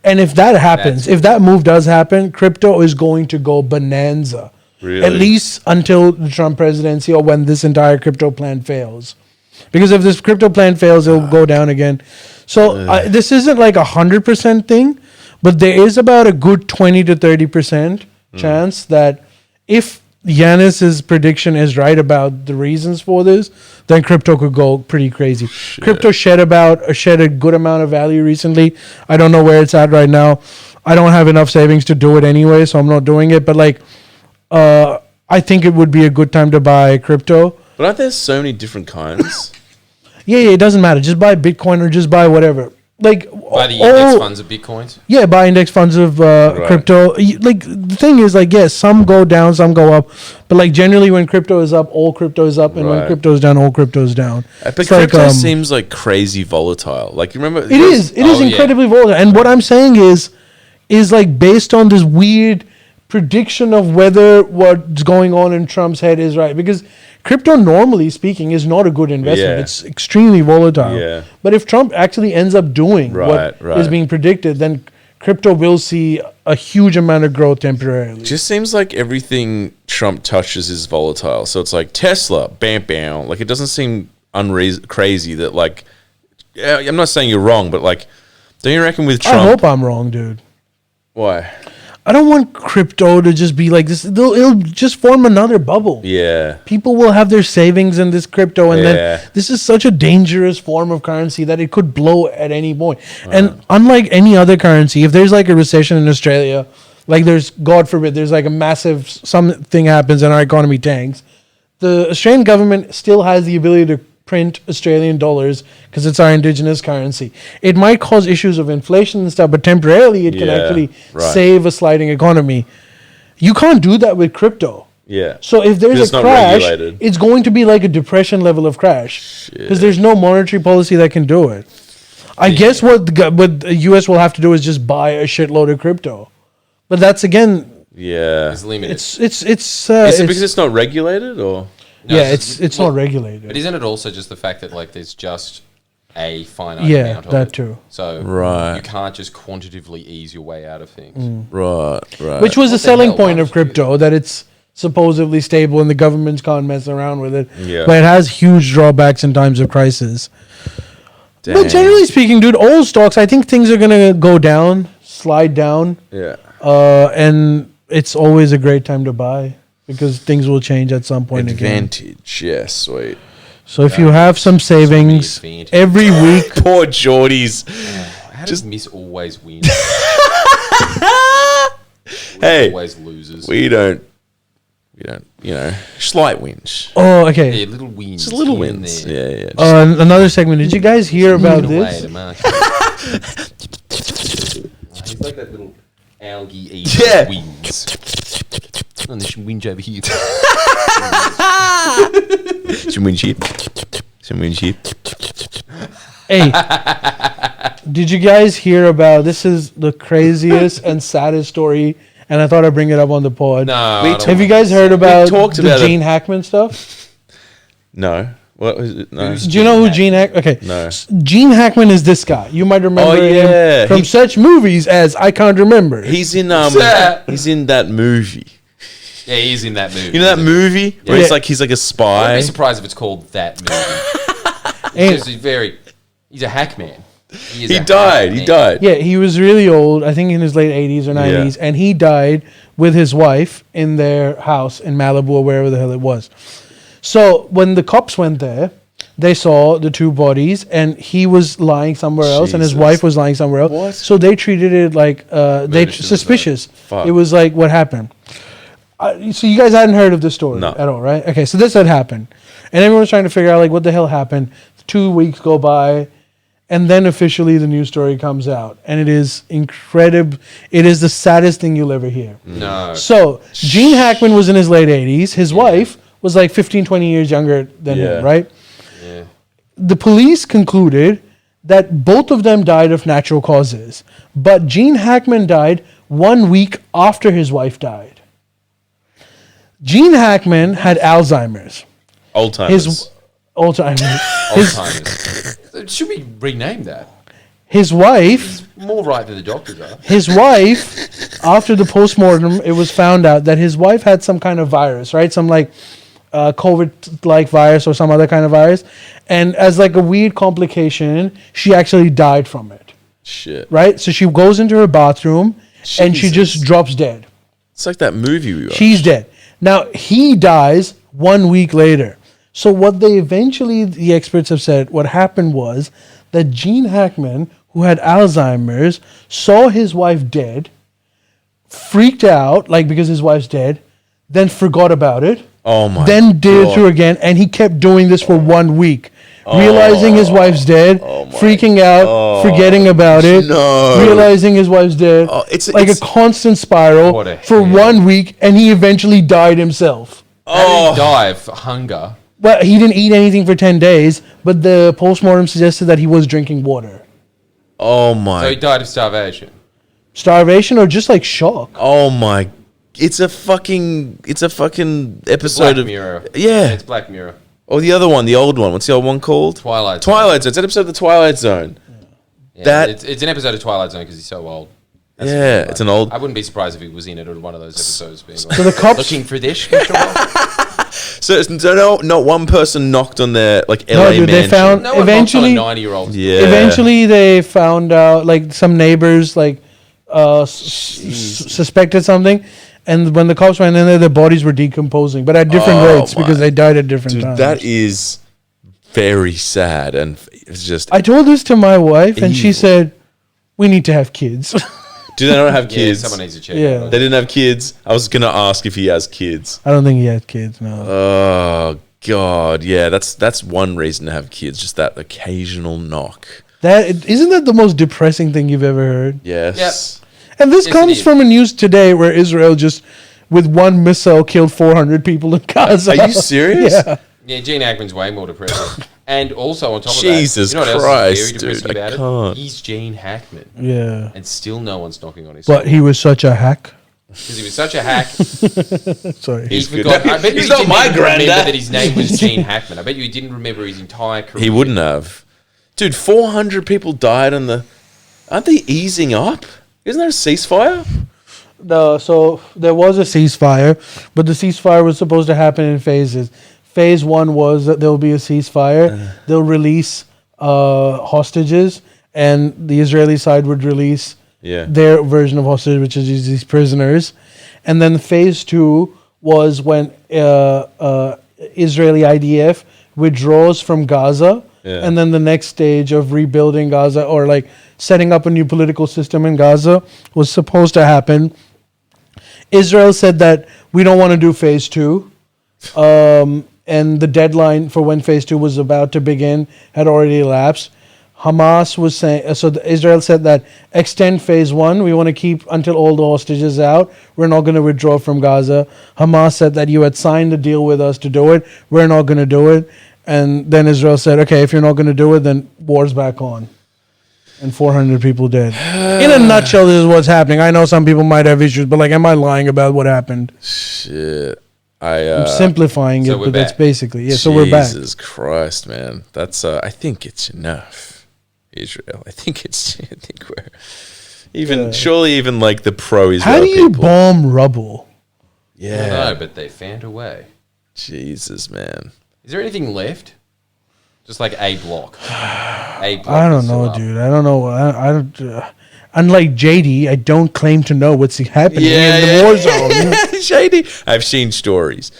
And if that happens, if that move does happen, crypto is going to go bonanza. Really? At least until the Trump presidency or when this entire crypto plan fails. Because if this crypto plan fails, it'll go down again. So this isn't like 100% thing, but there is about a good 20 to 30% chance that if Yanis's prediction is right about the reasons for this, then crypto could go pretty crazy. Crypto shed a good amount of value recently. I don't know where it's at right now. I don't have enough savings to do it anyway, so I'm not doing it. But I think it would be a good time to buy crypto. But aren't there so many different kinds? Yeah, it doesn't matter. Just buy Bitcoin or just buy whatever. Buy the index funds of Bitcoins. Yeah, buy index funds of crypto. The thing is, yes, some go down, some go up. But generally, when crypto is up, all crypto is up, and when Right. crypto is down, all crypto is down. But It's crypto seems like crazy volatile. Like, you remember? It is. It is incredibly volatile. And what I'm saying is based on this weird prediction of whether what's going on in Trump's head is right. Because crypto, normally speaking, is not a good investment. Yeah. It's extremely volatile. Yeah. But if Trump actually ends up doing what is being predicted, then crypto will see a huge amount of growth temporarily. Just seems like everything Trump touches is volatile. So it's like Tesla, bam, bam. Like, it doesn't seem crazy that, I'm not saying you're wrong, but don't you reckon with Trump? I hope I'm wrong, dude. Why? I don't want crypto to just be like this. It'll just form another bubble. Yeah. People will have their savings in this crypto, and Yeah. then this is such a dangerous form of currency that it could blow at any point. And unlike any other currency, if there's a recession in Australia, there's, God forbid, there's a massive something happens and our economy tanks, the Australian government still has the ability to print Australian dollars because it's our indigenous currency. It might cause issues of inflation and stuff, but temporarily it can actually save a sliding economy. You can't do that with crypto. Yeah. So if there's It's a not crash, regulated. it's going to be like a depression level of crash because there's no monetary policy that can do it. I guess what the US will have to do is just buy a shitload of crypto. But that's again, Yeah. It's limited. it's Is it because it's not regulated or? No, yeah, it's not regulated. But isn't it also just the fact that like there's just a finite Yeah, amount of that it? too. So Right. you can't just quantitatively ease your way out of things. Right. Which was the What the selling hell? point Why of would you do crypto, that it's supposedly stable and the governments can't mess around with it. Yeah. But it has huge drawbacks in times of crisis. Dang. But generally speaking, dude, old stocks, I think things are gonna go down, slide down, Yeah. and it's always a great time to buy because things will change at some point again. Advantage. Yeah, sweet. So if you have some savings advantage. every week, Poor Geordies. How does Miss always win? Hey, Always loses. we don't, slight wins. oh, okay. Yeah, little wins. Just little here and wins. there. Yeah, yeah. Just Another segment. Did you guys hear about Moving away this? to market. He's like that little algae eater Yeah. that wins. And there's some whinge over here. some win sheep. Some win sheep. Hey, did you guys hear about this? Is the craziest and saddest story, and I thought I'd bring it up on the pod. No. We I don't Have you want guys to heard say. about talked the about it. Gene Hackman stuff? No. What was it? No. Who's Do you know who Gene Gene Hackman? Okay, No. Gene Hackman is this guy. You might remember yeah. him from He- such movies as I Can't Remember. He's in He's in that movie. Yeah, he is in that movie. You know that movie where Yeah. he's like a I'd spy. be surprised if it's called that movie. And- Because he's a hackman. He, is He a died. He hackman. died. Yeah, he was really old. I think in his late 80s or 90s, and he died with his wife in their house in Malibu or wherever the hell it was. So when the cops went there, they saw the two bodies, and he was lying somewhere else, and his Jesus. wife was lying somewhere else. What? So they treated it like Murder-suicide. suspicious. Fuck. It was like what happened. So you guys hadn't heard of this story No. at all, right? Okay, so this had happened, and everyone's trying to figure out like what the hell happened. 2 weeks go by, and then officially the news story comes out, and it is incredible. It is the saddest thing you'll ever hear. No. So Gene Hackman was in his late 80s. His wife was like 15, 20 years younger than Yeah. him, right? Yeah. The police concluded that both of them died of natural causes, but Gene Hackman died 1 week after his wife died. Gene Hackman had Alzheimer's. Old timers. His Alzheimer's. Alzheimer's. Should we rename that? His wife, More right than the doctors are. after the postmortem, it was found out that his wife had some kind of virus, right? Some like COVID-like virus or some other kind of virus. And as like a weird complication, she actually died from it, Shit. right? So she goes into her bathroom and she Jesus. just drops dead. It's like that movie we watched. She's dead. Now, he dies 1 week later. So what the experts have said, what happened was that Gene Hackman, who had Alzheimer's, saw his wife dead, freaked out, like because his wife's dead, then forgot about it, Oh my. then did it God. through again, and he kept doing this for 1 week. Realizing his wife's dead, freaking out, forgetting about it, No. realizing his wife's dead, It's like a constant spiral What a for hell. 1 week, and he eventually died himself. How did he die of hunger? Well, he didn't eat anything for 10 days, but the postmortem suggested that he was drinking water. Oh So he my. died of starvation. Starvation or just like shock. Oh my. It's a fucking episode Black of Mirror. Yeah. It's Black Mirror. Or the other one, the old one. What's the old one called? Twilight Zone. Twilight Zone. It's an episode of the Twilight Zone. Yeah, That- it's an episode of Twilight Zone because he's so old. That's Yeah, the thing, it's an old- I wouldn't be surprised if he was in it or one of those episodes being like, So the cops. looking for this. Mr. Walt?" So not one person knocked on their like LA No, dude, they mansion. found- No one Eventually- eventually, 90-year-old. Yeah. Eventually, they found out, like some neighbors, like suspected something, and when the cops went in there, their bodies were decomposing, but at different Oh rates my- because they died at different Dude, times. that is very sad, and it's just. I told this to my wife, and she Evil. said, "We need to have kids." Do they not have Yeah, kids? someone needs to check. Yeah. They didn't have kids. I was gonna ask if he has kids. I don't think he had kids. No. Oh God, yeah, that's one reason to have kids. Just that occasional knock. Isn't that the most depressing thing you've ever heard? Yes. And this Yes, it comes is. from a news today where Israel just, with one missile, killed 400 people in Gaza. Are you serious? Yeah. Yeah, Gene Hackman's way more depressing. And also on top of Jesus that, you know what Christ, else is very depressing dude, I about can't. it? He's Gene Hackman. Yeah. And still no one's knocking on his But door. he was such a hack. because he was such a hack. Sorry. He He's good. forgot. I bet He's you not didn't my even remember granddad. that his name was Gene Hackman. I bet you he didn't remember his entire career. He wouldn't have. Dude, 400 people died on the... Aren't they easing up? Isn't there a ceasefire? So there was a ceasefire, but the ceasefire was supposed to happen in phases. Phase 1 was that there will be a ceasefire. They'll release hostages, and the Israeli side would release their version of hostage, which is these prisoners. And then phase 2 was when Israeli IDF withdraws from Gaza. Yeah. And then the next stage of rebuilding Gaza, or like setting up a new political system in Gaza, was supposed to happen. Israel said that we don't want to do phase 2. And the deadline for when phase 2 was about to begin had already elapsed. Hamas was saying, Israel said that extend phase 1. We want to keep until all the hostages out. We're not going to withdraw from Gaza. Hamas said that you had signed a deal with us to do it. We're not going to do it. And then Israel said, okay, if you're not going to do it, then war's back on. And 400 people dead. In a nutshell, this is what's happening. I know some people might have issues, but like, am I lying about what happened? Shit. I'm simplifying it, but that's basically so we're back. Jesus Christ, man. That's I think it's enough, Israel. I think we're surely even like the pro-Israel. How do you people. bomb rubble? Yeah, I don't know, but they found a way. Jesus, man. Is there anything left? Just like a block. I don't know, dude. I don't know. I don't. Unlike JD, I don't claim to know what's happening in the war zone. JD, I've seen stories.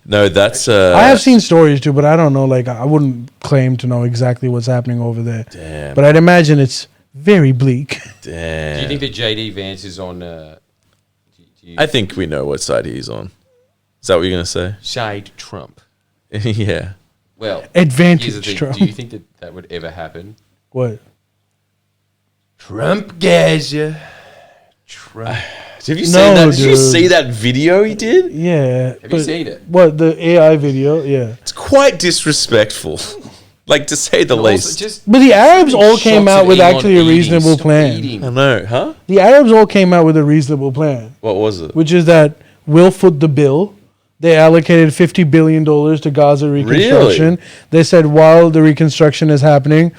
No, that's. I have seen stories too, but I don't know. Like, I wouldn't claim to know exactly what's happening over there. Damn. But I'd imagine it's very bleak. Damn. Do you think that JD Vance is on? I think we know what side he's on. Is that what you're gonna say? Shade Trump. Yeah. Well, advantage Trump. Do you think that would ever happen? What? Trump Gaza. Trump. Have you seen that? Did you see that video he did? Yeah. Have you seen it? What, the AI video? Yeah. It's quite disrespectful. Like, to say the least. But the Arabs all came out with actually a reasonable plan. I know, huh? The Arabs all came out with a reasonable plan. What was it? Which is that we'll foot the bill. They allocated $50 billion to Gaza reconstruction. Really? They said while the reconstruction is happening,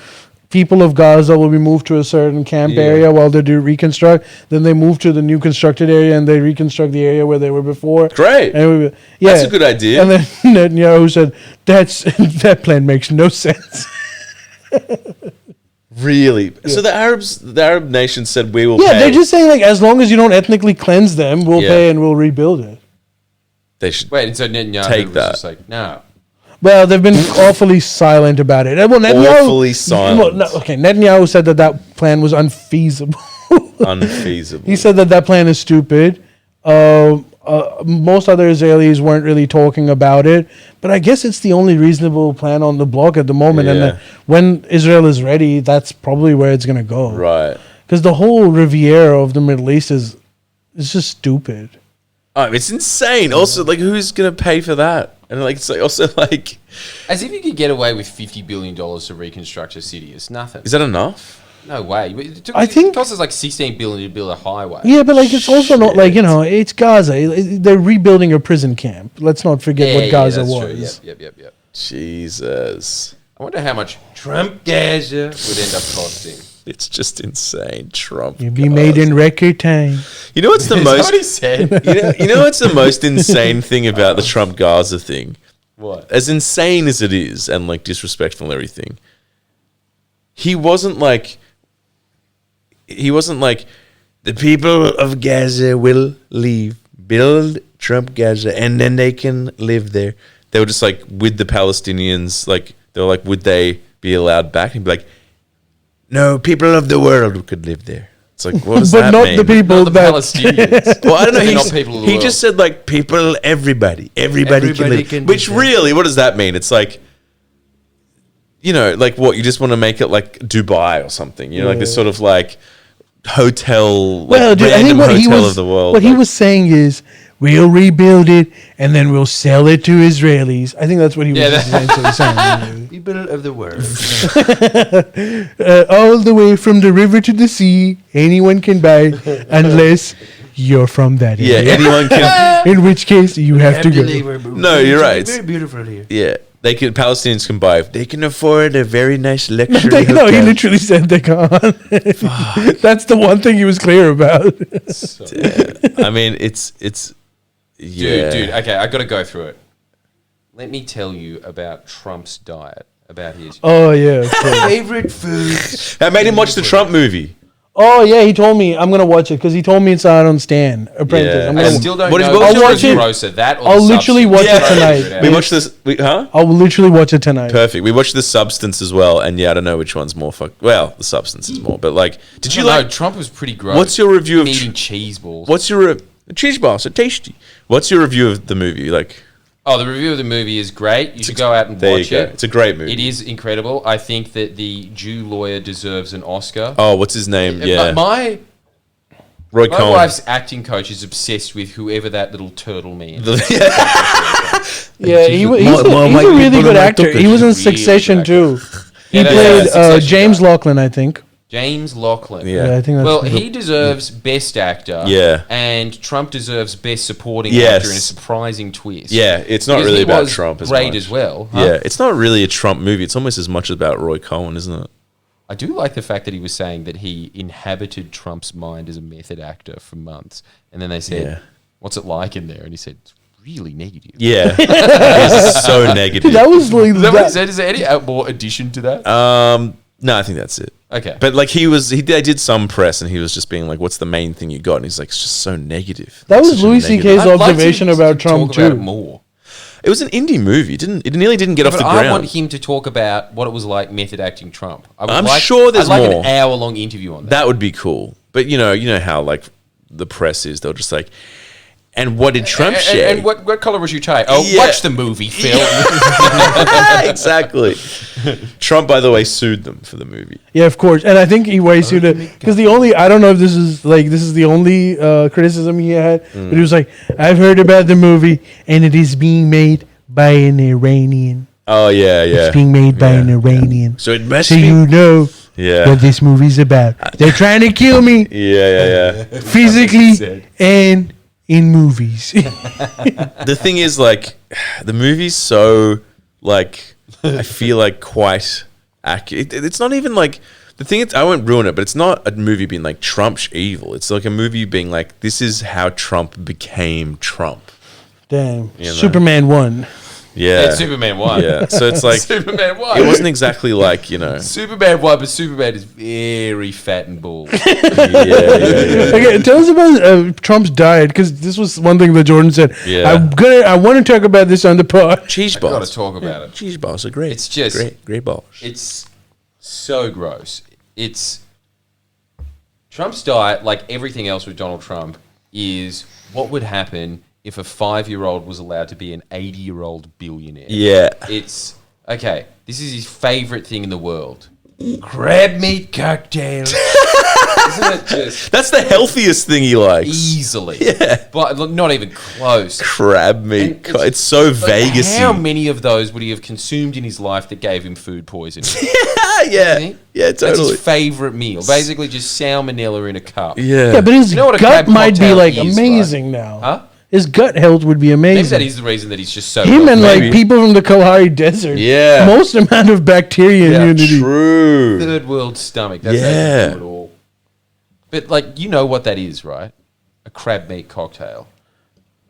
people of Gaza will be moved to a certain camp area while they do reconstruct. Then they move to the new constructed area and they reconstruct the area where they were before. Great. And that's a good idea. And then Netanyahu said, that plan makes no sense. Really? Yeah. So the Arab nations said we will pay. Yeah, they're just saying, like, as long as you don't ethnically cleanse them, we'll pay and we'll rebuild it. They should wait, and so Netanyahu take was that. Just like, no. Well, they've been awfully silent about it. Well, Netanyahu, awfully silent. Netanyahu said that plan was unfeasible. Unfeasible. He said that plan is stupid. Most other Israelis weren't really talking about it, but I guess it's the only reasonable plan on the block at the moment. And when Israel is ready, that's probably where it's going to go. Right. Because the whole Riviera of the Middle East is just stupid. Oh, it's insane. Also, like, who's going to pay for that? And like, it's also like, as if you could get away with $50 billion to reconstruct a city. It's nothing. Is that enough? No way. I think it costs us like $16 billion to build a highway. Yeah, but like, it's also not like, it's Gaza. They're rebuilding a prison camp. Let's not forget what Gaza was. True. Yep. Jesus. I wonder how much Trump Gaza would end up costing. It's just insane. Trump. You'd be made in record time. You know what's the most? What he said. You know what's the most insane thing about the Trump Gaza thing? What? As insane as it is, and like disrespectful and everything. He wasn't like the people of Gaza will leave, build Trump Gaza, and then they can live there. They were just like with the Palestinians. Like they were like, would they be allowed back? And he'd be like, no, people of the world could live there. It's like, what does that mean? But not the people not the Palestinians. Well, I don't know. He just said like people, everybody can live. Which really, what does that mean? It's like, like what, you just want to make it like Dubai or something. Like this sort of like hotel, like random hotel of the world. What he was saying is, we'll rebuild it and then we'll sell it to Israelis. I think that's what he was saying. People of the world. All the way from the river to the sea, anyone can buy unless you're from that Yeah, area. anyone can. In which case, you have to go. No, you're right. Very beautiful here. Yeah, Palestinians can buy if they can afford a very nice luxury No, hotel. he literally said they can't. That's the one thing he was clear about. I mean, it's yeah. Dude, okay, I got to go through it. Let me tell you about Trump's diet, about his Oh yeah. of course. Favorite foods. I made him watch the Trump movie. Oh yeah, he told me I'm gonna watch it because he told me it's out on Stan Apprentice. Yeah. I'm I gonna, still don't What is- know what was which your was review? grosser, that or I'll the literally substance. watch it Yeah. tonight. We watched this. Huh? I'll literally watch it tonight. Perfect. We watched the substance as well, and yeah, I don't know which one's more Well, the substance is more, but like, did you No, like? Trump was pretty gross. What's your review of? eating cheese balls? What's your cheese balls? Are tasty. What's your review of the movie? Like, Oh, the review of the movie is great. You should go out and there watch you go. it. It's a great movie. It is incredible. I think that the Jew lawyer deserves an Oscar. Oh, what's his name? Yeah, My Roy my Cohn. wife's acting coach is obsessed with whoever that little turtle man. Yeah, he's a really good actor. He was in Succession too. He Yeah, played Succession James guy. Laughlin, I think. James Laughlin. Yeah. I think that's Well, he deserves Best Actor. Yeah. And Trump deserves Best Supporting Yes. Actor in a surprising twist. Yeah, it's not Because really he about was Trump as great much. as well. huh? Yeah, it's not really a Trump movie. It's almost as much about Roy Cohn, isn't it? I do like the fact that he was saying that he inhabited Trump's mind as a method actor for months. And then they said, Yeah. what's it like in there? And he said, it's really negative. Yeah, it's so negative. That was like Is that what he said? Is there any more addition to that? No, I think that's it. Okay. But like I did some press, and he was just being like, "What's the main thing you got?" And he's like, "It's just so negative." That It's was such a Louis negative- C.K.'s I'd like observation to about Trump talk about it too. more. It was an indie movie. It nearly didn't get off But the I ground. want him to talk about what it was like method acting Trump. I'm sure there's I'd like more. an hour-long interview on that. That would be cool. But you know how like the press is. They'll just like, and what did Trump say? And what color was your tie? Oh, Yeah. watch the movie, Phil. Exactly. Trump, by the way, sued them for the movie. Yeah, of course. And I think he wasted it because I don't know if this is the only criticism he had, but he was like, I've heard about the movie and it is being made by an Iranian. Oh yeah, It's being made by an Iranian. So it must So be. you know Yeah. what this movie's about. They're trying to kill me Yeah. physically and in movies. The thing is, like, the movie's so like I feel like quite accurate. It's not even like the thing. I won't ruin it, but it's not a movie being like Trump's evil. It's like a movie being like, this is how Trump became Trump. Damn. You know. Superman 1. Yeah, It's Superman 1. Yeah, so it's like Superman 1. it wasn't exactly like Superman 1, but Superman is very fat and bald. yeah. Okay, tell us about Trump's diet because this was one thing that Jordan said. Yeah. I want to talk about this on the pod. Cheese I've got balls. to talk about it. Cheese balls are great. It's just- great balls. It's so gross. It's Trump's diet, like everything else with Donald Trump, is what would happen if a 5-year-old was allowed to be an 80-year-old billionaire. Yeah. It's okay. This is his favorite thing in the world. Crab meat cocktail. Isn't it just That's the healthiest thing he likes. easily? Yeah. But look, not even close. Crab meat. And It's so like, Vegas-y. how many of those would he have consumed in his life that gave him food poisoning? Yeah, That's totally. his favorite meal. Basically, just salmonella in a cup. Yeah, but his You know what a gut crab might be cocktail like is, amazing now. Huh? His gut health would be amazing. Maybe that is the reason that he's just so. Him and wealthy. like people from the Kalahari Desert. Yeah. Most amount of bacteria immunity. True. third world stomach. That's Yeah. how you do it all. But like, you know what that is, right? A crab meat cocktail.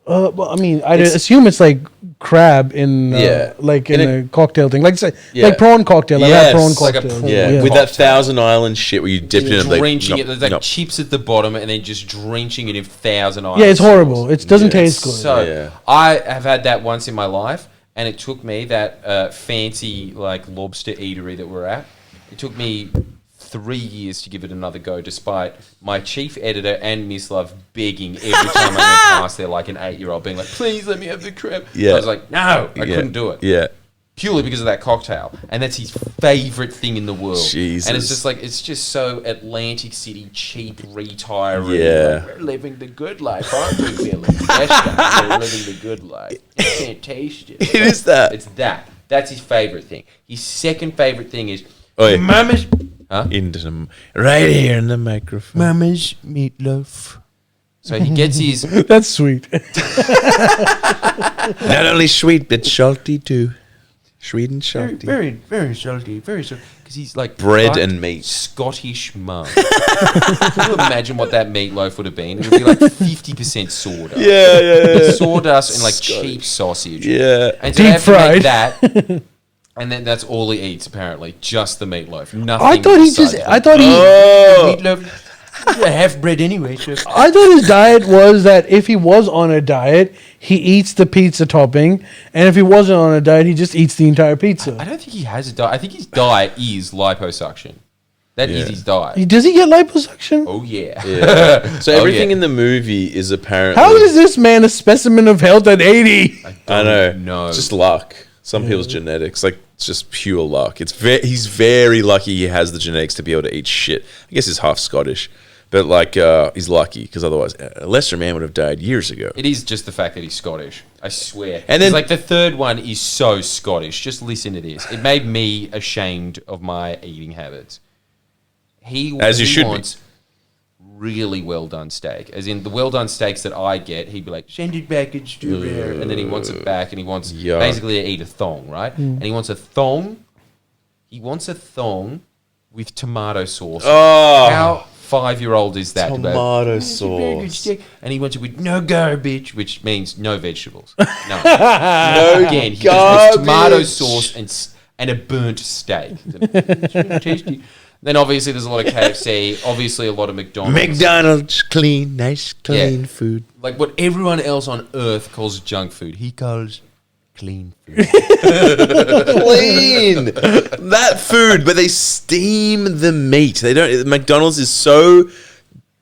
Well, I mean, I assume it's like crab in Yeah. like In in a cocktail thing, like say, Yeah. like prawn cocktail. I've Yes, had prawn like a cocktail. prawn Yeah, Yeah. with that Cocktail. Thousand Island shit where you dip it in Drenching like, it. There's like nope. chips at the bottom and then just drenching it in Thousand Island. Yeah, it's horrible. sauce. It doesn't taste good. So Yeah. I have had that once in my life, and it took me that fancy like lobster eatery that we're at. It took me 3 years to give it another go, despite my chief editor and Miss Love begging every time I went past there, like an 8-year-old, being like, "Please let me have the crab." Yeah. I was like, "No, I Yeah. couldn't do it." Yeah. Purely because of that cocktail, and that's his favorite thing in the world. Jesus. And it's just like it's just so Atlantic City cheap, retiring. Yeah. Like, we're living the good life, aren't we, Billy? Yes, guys, we're living the good life. You can't taste it. It is that. It's that. That's his favorite thing. His second favorite thing is Oi. Mama's Into the, right here in the microphone. Mama's meatloaf. So he gets his That's sweet. Not only sweet, but salty too. Sweet and very, salty. very, very salty, very salty. Because he's like Bread fucked and meat. Scottish mum. Can you imagine what that meatloaf would have been? It would be like 50% sawdust. Yeah. Sawdust and like Scottish. cheap sausage. Yeah. And so they Deep have to make fried. that. And then that's all he eats, apparently. Just the meatloaf. Nothing. I thought he besides just. that. I thought he. Oh. Meatloaf. Yeah, half bread anyway. So. I thought his diet was that if he was on a diet, he eats the pizza topping, and if he wasn't on a diet, he just eats the entire pizza. I don't think he has a diet. I think his diet is liposuction. That is Yeah. his diet. Does he get liposuction? Oh, yeah. Yeah. So Oh, everything yeah. in the movie is apparently. How is this man a specimen of health at 80? I know. No. It's just luck. Some people's genetics, like it's just pure luck. He's very lucky he has the genetics to be able to eat shit. I guess he's half Scottish, but like he's lucky because otherwise a lesser man would have died years ago. It is just the fact that he's Scottish. I swear. And then- like the third one is so Scottish. Just listen to this. It made me ashamed of my eating habits. As you should be. wants really well done steak. As in the well done steaks that I get, he'd be like, send it back, it's too rare. And then he wants it back and he wants Yuck. basically to eat a thong, right? And he wants a thong. He wants a thong with tomato sauce. Oh, How 5-year-old is that? tomato Very good sauce. steak. And he wants it with no garbage, which means no vegetables. No. No Again, he just wants tomato garbage. sauce and a burnt steak. It's really tasty. Then obviously there's a lot of KFC, obviously a lot of McDonald's. McDonald's clean, nice, clean Yeah. food. Like what everyone else on earth calls junk food, he calls clean food. Clean that food, but they steam the meat. They don't. McDonald's is so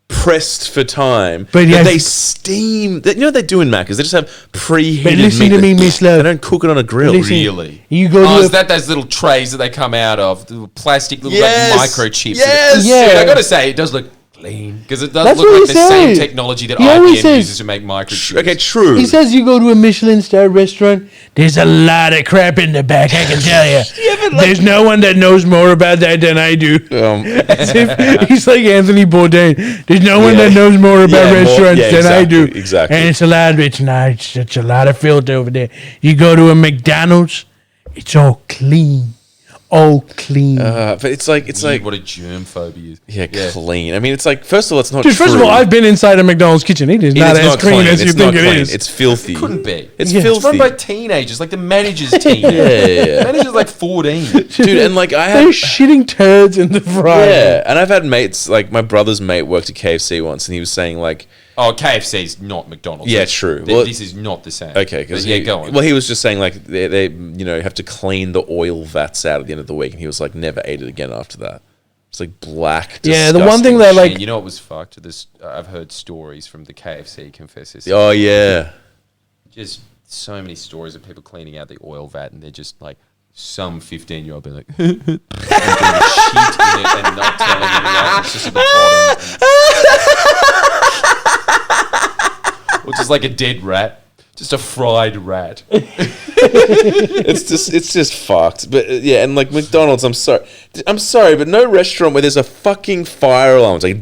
pressed for time, But that yes. they steam. You know what they do in Macca's? They just have preheated But listen meat. to me, Miss Love. They don't cook it on a grill. Listen. Really? You go Oh, to is a, that those little trays that they come out of? The plastic little Yes. like microchips. Yes. Yeah. Dude, I gotta say, it does look clean. Because it does That's look what like he the same says. technology that He always IBM says- uses to make microchips. Okay, true. he says you go to a Michelin star restaurant, there's a lot of crap in the back, I can tell you. There's no one that knows more about that than I do. As if he's like Anthony Bourdain. There's no one Yeah. that knows more about Yeah, more- restaurants yeah, than I do. exactly. And it's a lot. It's nice. It's a lot of filth over there. You go to a McDonald's, it's all clean, all clean. but it's like Dude, what a germ phobia is. yeah, clean. I mean, it's like first of all, it's not. Dude, first of true. all, I've been inside a McDonald's kitchen. It is It not is as clean as you It's think not it clean. is. It's filthy. Couldn't be. It's Yeah. It's run filthy. by teenagers, like the manager's teenager. Yeah. The manager's like 14. Dude, and like I They're had. shitting turds in the fryer. Yeah, and I've had mates like my brother's mate worked at KFC once, and he was saying like, Oh, KFC's not McDonald's. Yeah, That's- true. th- Well- this is not the same. okay, because But yeah, go on. Well, he was just saying like they have to clean the oil vats out at the end of the week, and he was like never ate it again after that. It's like black. Yeah, the one thing disgusting that, like- And you know what was fucked? This I've heard stories from the KFC confessors. Oh yeah. Just so many stories of people cleaning out the oil vat, and they're just like some 15-year-old being like, and doing shit in it and not telling anyone. It's just at the bottom. Or just like a dead rat. Just a fried rat. It's just fucked. But yeah, and like McDonald's, I'm sorry, but no restaurant where there's a fucking fire alarm. It's like,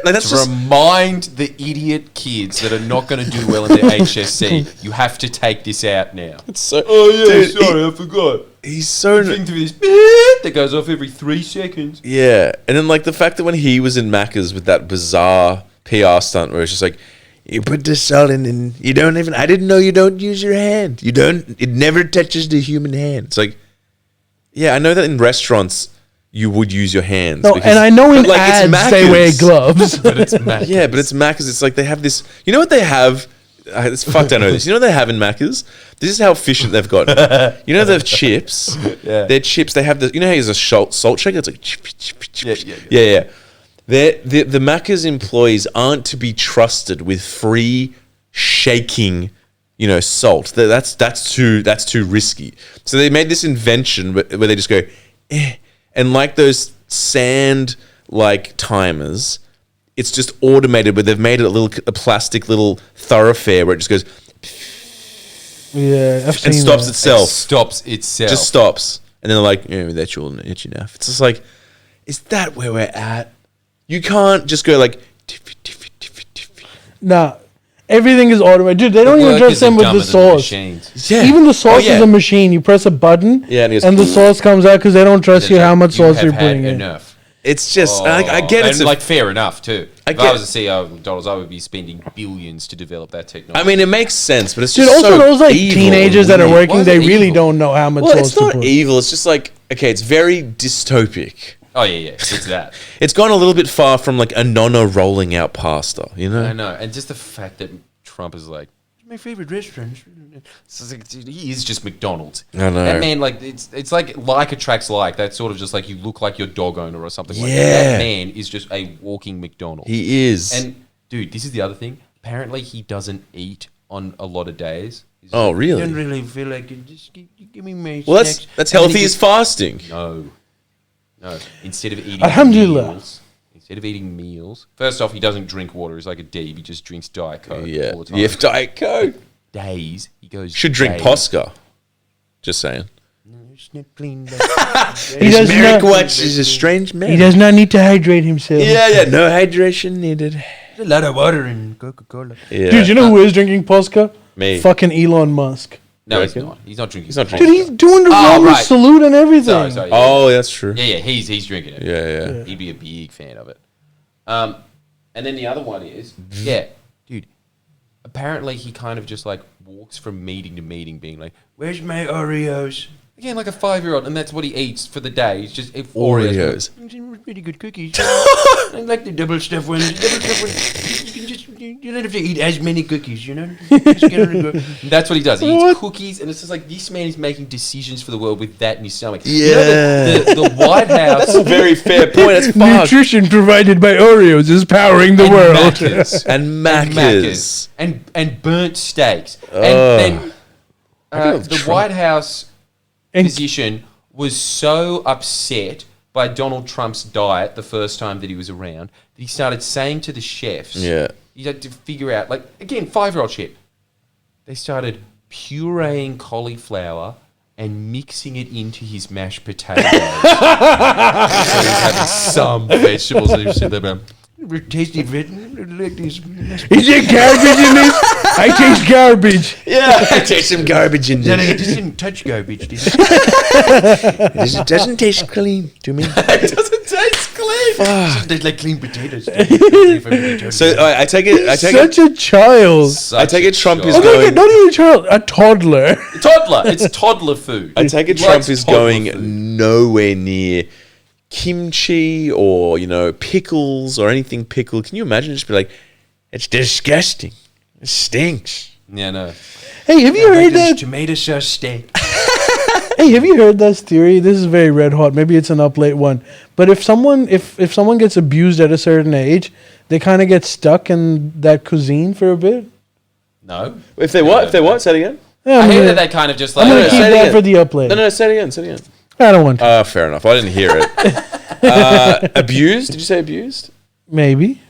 like that's To just remind the idiot kids that are not going to do well in their HSC, you have to take this out now. so. I forgot. He's so. Thing to this that goes off every 3 seconds. Yeah, and then like the fact that when he was in Macca's with that bizarre PR stunt where it's just like, you put the salt in and you don't even, I didn't know you don't use your hand. You don't, it never touches the human hand. It's like, yeah, I know that in restaurants you would use your hands. No, because- and I know in but, like, it's ads they wear Macca's. gloves. But it's mad. Yeah, but it's Macca's. It's like they have this, you know what they have? It's fucked, I know this. You know what they have in Macca's? This is how efficient they've gotten. You know the chips? Yeah. Their chips, they have the, you know how there's a salt shaker? It's like, chip, chip, chip, chip. Yeah. The Macca's employees aren't to be trusted with free shaking, salt. That's too risky. So they made this invention where they just go, and like those sand like timers, it's just automated, but they've made it a plastic little thoroughfare where it just goes Yeah, I've seen and stops that. itself. Stops itself. Just stops, and then they're like, that's all it's enough. It's just like, is that where we're at? You can't just go like, Nah, everything is automated. Dude, they don't even trust them with the sauce. Yeah. Even the sauce Oh, yeah. is a machine. You press a button, Yeah, and it goes, and the sauce comes out because they don't trust you how much sauce you're putting in. Enough. It's just I get and it's like fair enough too. If get- I was the CEO of McDonald's, I would be spending billions to develop that technology. I mean, it makes sense, but it's Dude, just also so those like evil teenagers and that are weird. working, Why is they it really evil? don't know how much Well, sauce it's to not put. evil. It's just like okay, it's very dystopic. oh yeah, it's that. It's gone a little bit far from like a nonna rolling out pasta, you know? I know, and just the fact that Trump is like my favorite restaurant. It's like, dude, he is just McDonald's. I know. That man, like it's like attracts like. That's sort of just like you look like your dog owner or something like that. Yeah. That man is just a walking McDonald's. He is. And dude, this is the other thing. Apparently, he doesn't eat on a lot of days. He's oh, like, I really? don't really feel like it. Just give me my Well, snacks. that's And then healthy he as fasting. No. Instead of eating Alhamdulillah. meals, first off, he doesn't drink water. He's like a deeb. He just drinks Diet Coke Yeah. all the time. You have Diet Coke. Days, he goes. Should drink days. Posca. Just saying. It's not clean. He does not. He's a strange man. He does not need to hydrate himself. Yeah. No hydration needed. There's a lot of water in Coca-Cola. Yeah. Dude, you know who is drinking Posca? Me. Fucking Elon Musk. No, he's Reckon? not. He's not drinking. He's not Posca. drinking. Dude, he's doing the Oh, Roman right. salute and everything. Sorry. Oh, that's true. Yeah, he's drinking it. Yeah. He'd be a big fan of it. And then the other one is, dude. Apparently, he kind of just like walks from meeting to meeting, being like, Where's my Oreos? again, like a 5-year-old, and that's what he eats for the day. He's just Oreos. Pretty good cookies. I like the double stuffed ones. You don't have to eat as many cookies, you know? Just get on and go. That's what he does. He eats cookies, and it's just like this man is making decisions for the world with that in his stomach. You know, the White House. That's a very fair point. That's fucked. Nutrition provided by Oreos is powering the and world. Maccas. And Macca's. And burnt steaks. Ugh. And then the Trump. White House And- position was so upset by Donald Trump's diet the first time that he was around that he started saying to the chefs, Yeah. you had to figure out, like, again, 5-year-old shit. They started pureeing cauliflower and mixing it into his mashed potatoes. So he's having some vegetables and he was sitting there going, Tasty bread. Like this. Is there garbage in this? I taste garbage. Yeah. Taste some garbage in Then there. I just didn't touch garbage, did it? It doesn't taste clean to me. it doesn't taste clean. Tastes like clean potatoes. So I take it. Such a child. I take it Trump is Oh, going. not even a child, a toddler. Toddler. It's toddler food. I take it He Trump likes is toddler going food. nowhere near kimchi or pickles or anything pickled. Can you imagine? Just be like, it's disgusting. It stinks. Yeah, no. Hey, have you heard This that? tomato sauce steak. Hey, have you heard this theory? This is very red hot. Maybe it's an up late one. But if someone gets abused at a certain age, they kind of get stuck in that cuisine for a bit. No. If they what? If they what? Say it again. Yeah, I I'm hear gonna, that they kind of just I'm like, gonna say keep it that again. for the up late. No, say it again. Say it again. I don't want to. Fair enough. I didn't hear it. Abused? Did you say abused? Maybe.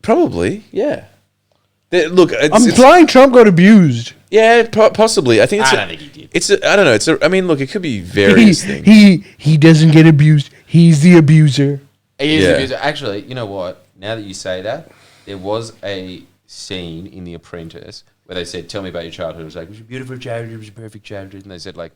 Probably. Yeah. Look, I'm implying Trump got abused. Yeah, possibly. I think it's. I don't think he did. I don't know. I mean, look, it could be various things. He doesn't get abused. He's the abuser. He is Yeah. abusive. Actually, you know what? Now that you say that, there was a scene in The Apprentice where they said, "Tell me about your childhood." It was like, "It was a beautiful childhood. It was a perfect childhood." And they said, like,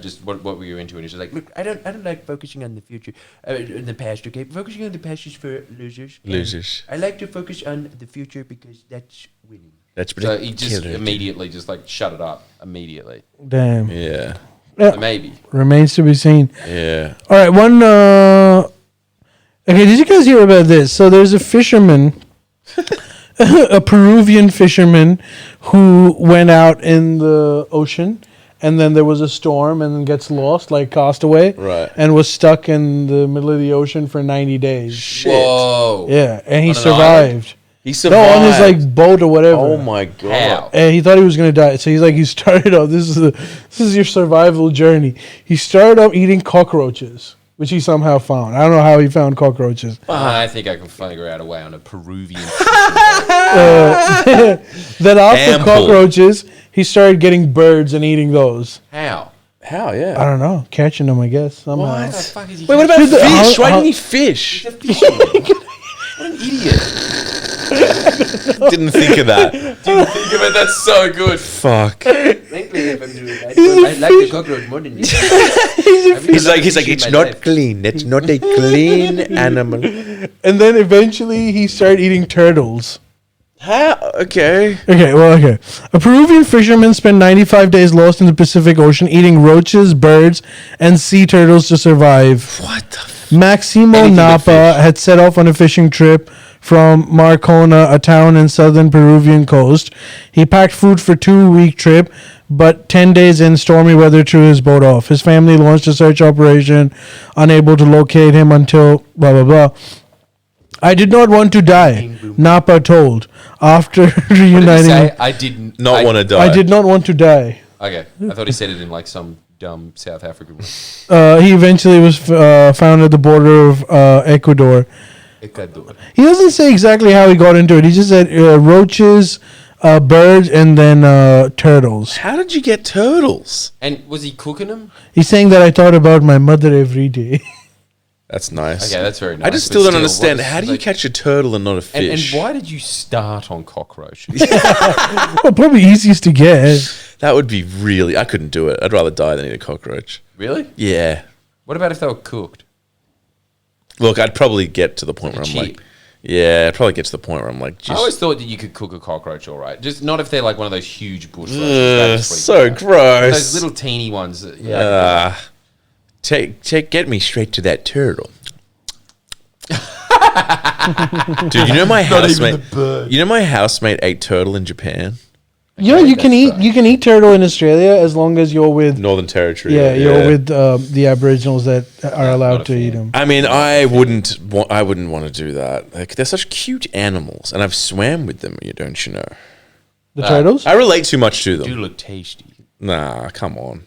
"Just what were you into?" And he's just like, "Look, I don't like focusing on the future, in the past. Okay, focusing on the past is for losers. Losers. I like to focus on the future because that's winning. That's so he just killer. immediately just like shut it up immediately." Damn. Yeah. So maybe. Remains to be seen. Yeah. All right, one. Okay, did you guys hear about this? So there's a fisherman, a Peruvian fisherman, who went out in the ocean, and then there was a storm, and then gets lost, like Castaway, Right. and was stuck in the middle of the ocean for 90 days. Shit. Whoa. Yeah, and he On an survived. He No, survived. on his like boat or whatever. Oh my god. How? And he thought he was gonna die, so he's like, he started off. This is your survival journey. He started off eating cockroaches, which he somehow found. I don't know how he found cockroaches. I think I can figure out a way on a Peruvian. Then after Ample. cockroaches, he started getting birds and eating those. How? How? I Yeah. don't know, catching them, I guess somehow. What the fuck is he? Wait, what about Dude, fish? Why how- didn't he fish? What an idiot. Didn't think of that. Didn't think of it. That's so good. Fuck. Frankly, if I'm doing that, I like the cockroach more than you. He's like, it's not clean. It's not a clean animal. And then eventually he started eating turtles. How? Okay. Okay. A Peruvian fisherman spent 95 days lost in the Pacific Ocean eating roaches, birds, and sea turtles to survive. What the Maximo Anything but Napa fish. had set off on a fishing trip from Marcona, a town in southern Peruvian coast. He packed food for a 2-week trip, but 10 days in, stormy weather threw his boat off. His family launched a search operation, unable to locate him until blah, blah, blah. I did not want to die, Napa told. After What did he reuniting, say? I didn't Not want to die. I did not want to die. Okay, I thought he said it in like some dumb South African way. He eventually was found at the border of Ecuador. Ecuador. He doesn't say exactly how he got into it. He just said roaches, birds, and then turtles. How did you get turtles? And was he cooking them? He's saying that I thought about my mother every day. That's nice. Okay, that's very nice. I just but still don't understand. what- How do you like- catch a turtle and not a And fish? why did you start on cockroaches? Well, probably easiest to get. That would be really. I couldn't do it. I'd rather die than eat a cockroach. Really? Yeah. What about if they were cooked? Look, I'd probably get to the point where I'm cheap. like, yeah, I'd probably get to the point where I'm like, I always just thought that you could cook a cockroach all right. Just not if they're like one of those huge bush roaches. That's so pretty bad. gross. Those little teeny ones. Yeah. Get me straight to that turtle. Dude, you know my housemate. You know my housemate ate turtle in Japan, You know, you can eat turtle in Australia as long as you're with Northern Territory. you're with the Aboriginals that are allowed not a to eat fan. them. I mean, I wouldn't want to do that. Like, they're such cute animals, and I've swam with them. Don't you know? The turtles? I relate too much to Do them. look tasty. Nah, come on.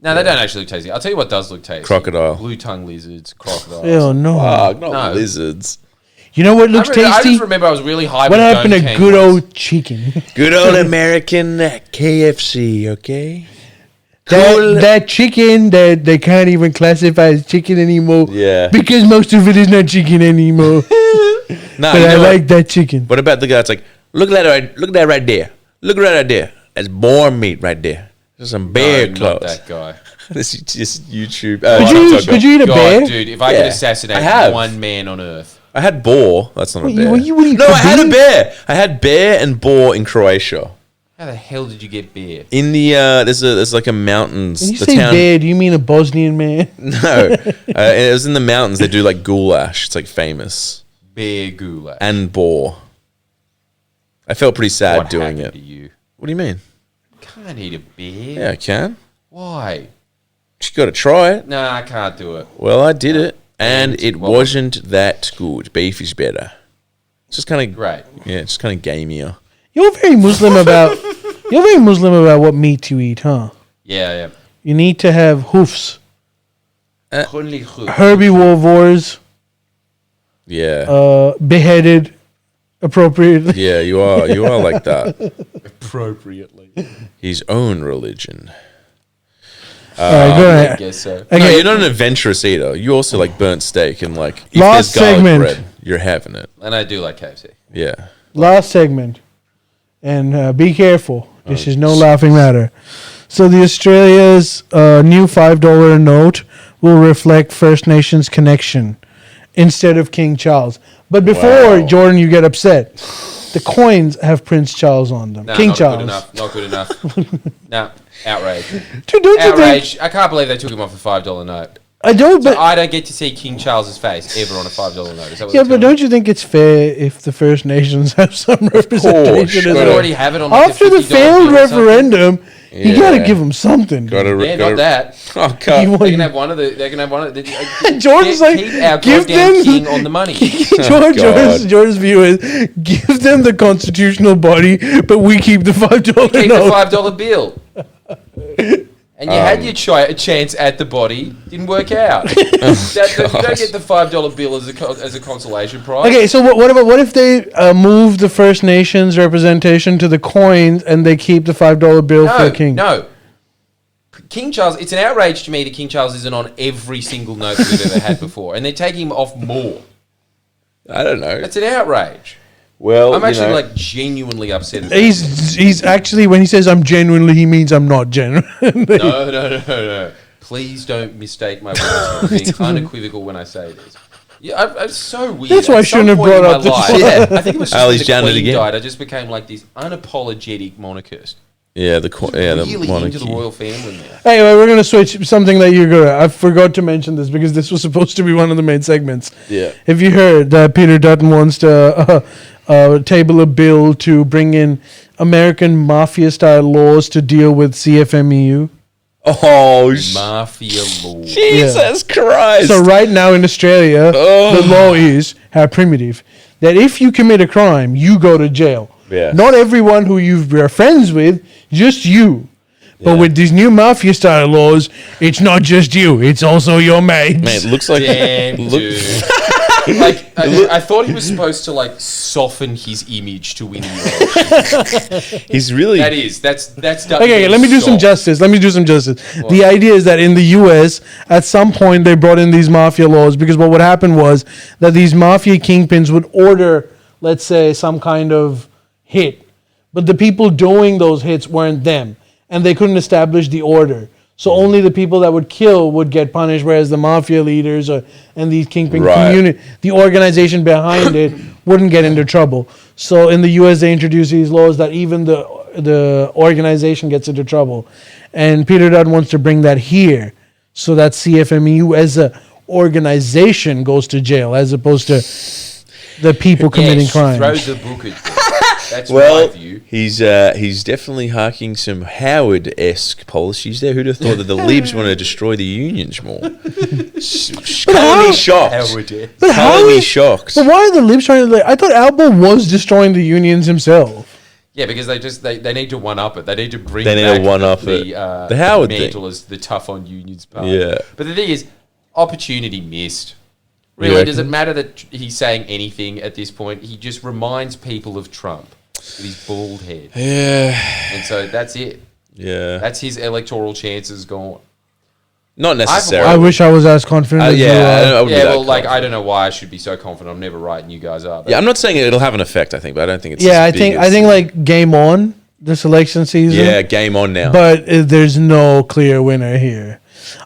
No, they don't actually look tasty. I'll tell you what does look tasty. Crocodile. Blue tongue lizards, crocodiles. Ew, no. Fuck, not No. lizards. You know what looks I tasty? just remember I was really hyped. What with happened to Dome King good once. old chicken? Good old American KFC, okay? That chicken that they can't even classify as chicken anymore. Yeah. Because most of it is not chicken anymore. No, But you I know like what? that chicken. What about the guy that's like, look at that right there. Look right there. That's boar meat right there. There's some bear No, claws. not that guy. This is just YouTube. Could you eat a God, bear? dude, if I Yeah, could I assassinate have. one man on Earth. I had boar. That's not a What, bear. what do you No, I had a bear? bear. I had bear and boar in Croatia. How the hell did you get bear? In the there's like a mountains. When you the say town. bear, do you mean a Bosnian man? No, it was in the mountains. They do like goulash. It's like famous Bear goulash. and boar. I felt pretty sad What doing happened it. to you? What do you mean? Can't eat a bear. Yeah, I can. Why? You got to try it. Nah, I can't do it. Well, I did it, and it Well- wasn't that good. Beef is better. It's just kind of Great. Yeah, it's kind of gamier. You're very Muslim about what meat you eat, huh? Yeah. You need to have hoofs. Only goed. Herbivores, Yeah, beheaded appropriately. yeah, you are like that. Appropriately. His own religion. All right, go I ahead. guess so. Okay. No, you're not an adventurous eater. You also like burnt steak and like if Last there's garlic segment. bread, you're having it. And I do like KFC. Yeah. Last segment, and be careful. This is no laughing matter. So the Australia's new $5 note will reflect First Nations connection instead of King Charles. But before, Wow. Jordan, you get upset. The coins have Prince Charles on them. No, King not Charles. good enough. Not good enough. No, outrage. Dude, don't you think? Outrage. I can't believe they took him off the $5 note. I don't. So But I don't get to see King Charles's face ever on a $5 note. Is that what yeah, they're but telling don't you think it's fair if the First Nations have some representation? me? as They well? already have it on like After the $50 failed bill or something. referendum, you gotta Yeah. give them something. Gotta, Yeah, not that. Oh You god. want- They can have one of the. They can have one of the. Jordan's like, keep our give goddamn them- king on the money. Jordan's God. view is give them the constitutional body, but we keep the $5 Keep the note. $5 bill. And you had your chance at the body, didn't work out. You don't get the $5 bill as a consolation prize. Okay, so what if they move the First Nations representation to the coins and they keep the $5 bill for No, a king? no. King Charles, it's an outrage to me that King Charles isn't on every single note that we've ever had before, and they're taking him off more. I don't know. That's an outrage. Well, I'm actually like genuinely upset. About He's actually, when he says I'm genuinely, he means I'm not genuine. No. Please don't mistake my words. I'm being unequivocal when I say this. Yeah, it's so weird. That's why I At some shouldn't have point brought in up my this life, one. I think it was just Ali's when the done it Queen again. died. I just became like this unapologetic monarchist. Yeah, the Really monarchy. into the royal family now. Anyway, we're going to switch something that you're good at. I forgot to mention this because this was supposed to be one of the main segments. Yeah. If you heard that Peter Dutton wants to table a bill to bring in American mafia-style laws to deal with CFMEU. Oh, Mafia law. Jesus Christ. So right now in Australia, the law is, how primitive, that if you commit a crime, you go to jail. Yeah. Not everyone who you're friends with, just you. But with these new mafia-style laws, it's not just you, it's also your mates. Man, it looks like... Damn, dude. Like, I thought he was supposed to like soften his image to win the election. He's really... That's Okay, let me do some justice. The idea is that in the US, at some point, they brought in these mafia laws because what would happen was that these mafia kingpins would order, let's say, some kind of hit. But the people doing those hits weren't them. And they couldn't establish the order. So only the people that would kill would get punished, whereas the mafia leaders and these kingpin community, the organization behind it, wouldn't get into trouble. So in the U.S., they introduced these laws that even the organization gets into trouble. And Peter Dutton wants to bring that here so that CFMEU as a organization goes to jail as opposed to the people committing crimes. Throw the book at them. That's Well, my view. he's definitely harking some Howard-esque policies there. Who'd have thought that the Libs want to destroy the unions more? Color me shocked. Color me shocked. But why are the Libs trying to... I thought Albo was destroying the unions himself. Yeah, because they need to one-up it. They need to bring They need back to one-up the it. The Howard mantle thing. as the tough on unions part. Yeah. But the thing is, opportunity missed. Really, Yeah. does it matter that he's saying anything at this point? He just reminds people of Trump with his bald head. Yeah. And so that's it. Yeah. That's his electoral chances gone. Not necessarily. I wish I was as confident as you yeah, are. I wouldn't be Yeah, that well, like, confident. I don't know why I should be so confident. I'm never right, and you guys are. But Yeah, I'm not saying it'll have an effect, I think, but I don't think it's Yeah, as I big think as- like game on this election season. Yeah, game on now. But there's no clear winner here.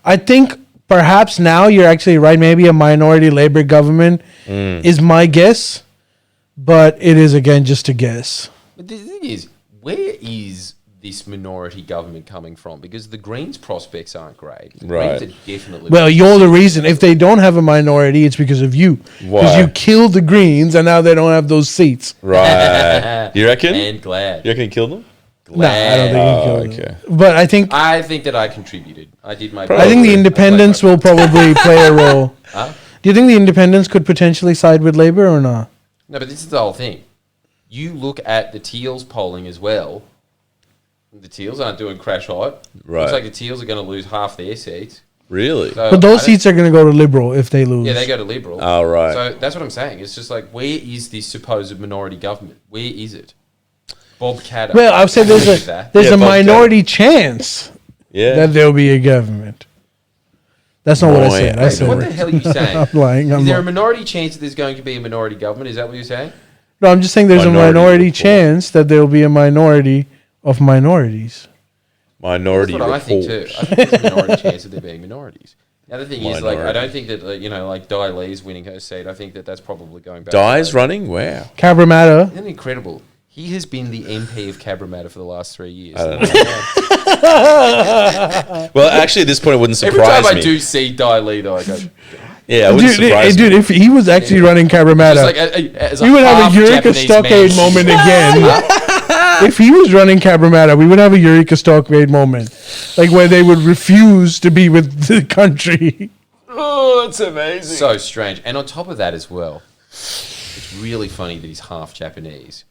I think perhaps now you're actually right. Maybe a minority Labour government is my guess, but it is again just a guess. But the thing is, where is this minority government coming from? Because the Greens' prospects aren't great. The Right. Greens are definitely... Well, you're the reason. If they don't have a minority, it's because of you. Why? Because you killed the Greens, and now they don't have those seats. Right. You reckon? And glad. You reckon he killed them? No, I don't think he killed okay. them. But I think that I contributed. I did my the Probably. independents will probably play a role. Huh? Do you think the independents could potentially side with Labour or not? No, but this is the whole thing. You look at the Teals polling as well. The Teals aren't doing crash hot. Right. Looks like the Teals are going to lose half their seats. Really? So But those I don't- seats are going to go to Liberal if they lose. Yeah, they go to Liberal. Oh, right. So that's what I'm saying. It's just like, where is this supposed minority government? Where is it? Bob Catter. Well, I've said there's that. a Yeah, Bob minority chance Yeah. that there'll be a government. That's not what I Boy, said. I wait, said What the hell are you saying? I'm lying. Is there a I'm minority chance that there's going to be a minority government? Is that what you're saying? no, I'm just saying there's Minority a minority report. chance that there'll be a minority of minorities. Minority That's what I think too. I think there's a minority chance of there being minorities. The other thing is, like, I don't think that, like, Di Lee's winning her seat. I think that that's probably going back. Dies to running? Wow. Cabramatta. Isn't it incredible? He has been the MP of Cabramatta for the last 3 years. I don't Well, actually, at this point, it wouldn't Every surprise time me. I do see Di Lee, though, I go, Yeah, it wouldn't surprise me. Dude, if he was actually running Cabramatta, just like, as we would have a half Eureka Japanese Stockade man. moment again. If he was running Cabramatta, we would have a Eureka Stockade moment, like where they would refuse to be with the country. Oh, it's amazing. So strange. And on top of that as well, it's really funny that he's half Japanese.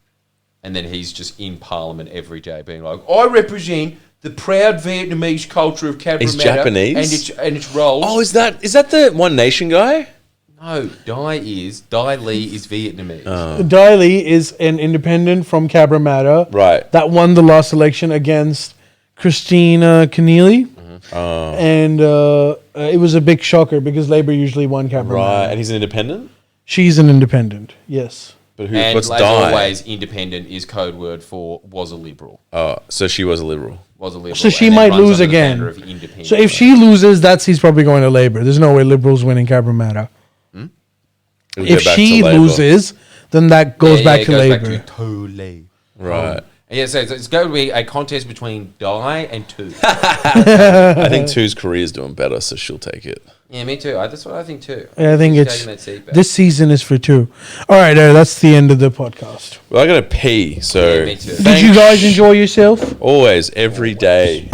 And then he's just in Parliament every day being like, I represent the proud Vietnamese culture of Cabramatta. He's Japanese? And its roles. Oh, is that the One Nation guy? No, Di Lee is Vietnamese. Dai Lee is an independent from Cabramatta Right. that won the last election against Christina Keneally. And it was a big shocker because Labour usually won Cabramatta. Right. And he's an independent? She's an independent. Yes. But who? And What's as die? always, independent is code word for was a liberal. Oh, so she was a liberal. Was a liberal. So she and then might runs lose under the again. banner of independent. So if she loses, that seat's probably going to Labour. There's no way Liberals win in Cabramatta. It'll If go back she to Labour. loses, then that goes back it to goes Labour. back to Tole. Right. Yeah, so it's going to be a contest between Di and Two. I think Two's career is doing better, so she'll take it. Yeah, me too. That's what I think too. Yeah, I think She's it's taking that seat back. this season is for 2. All right, that's the end of the podcast. Well, I gotta pee, so Yeah, me too. Did you guys enjoy yourself? always, every day.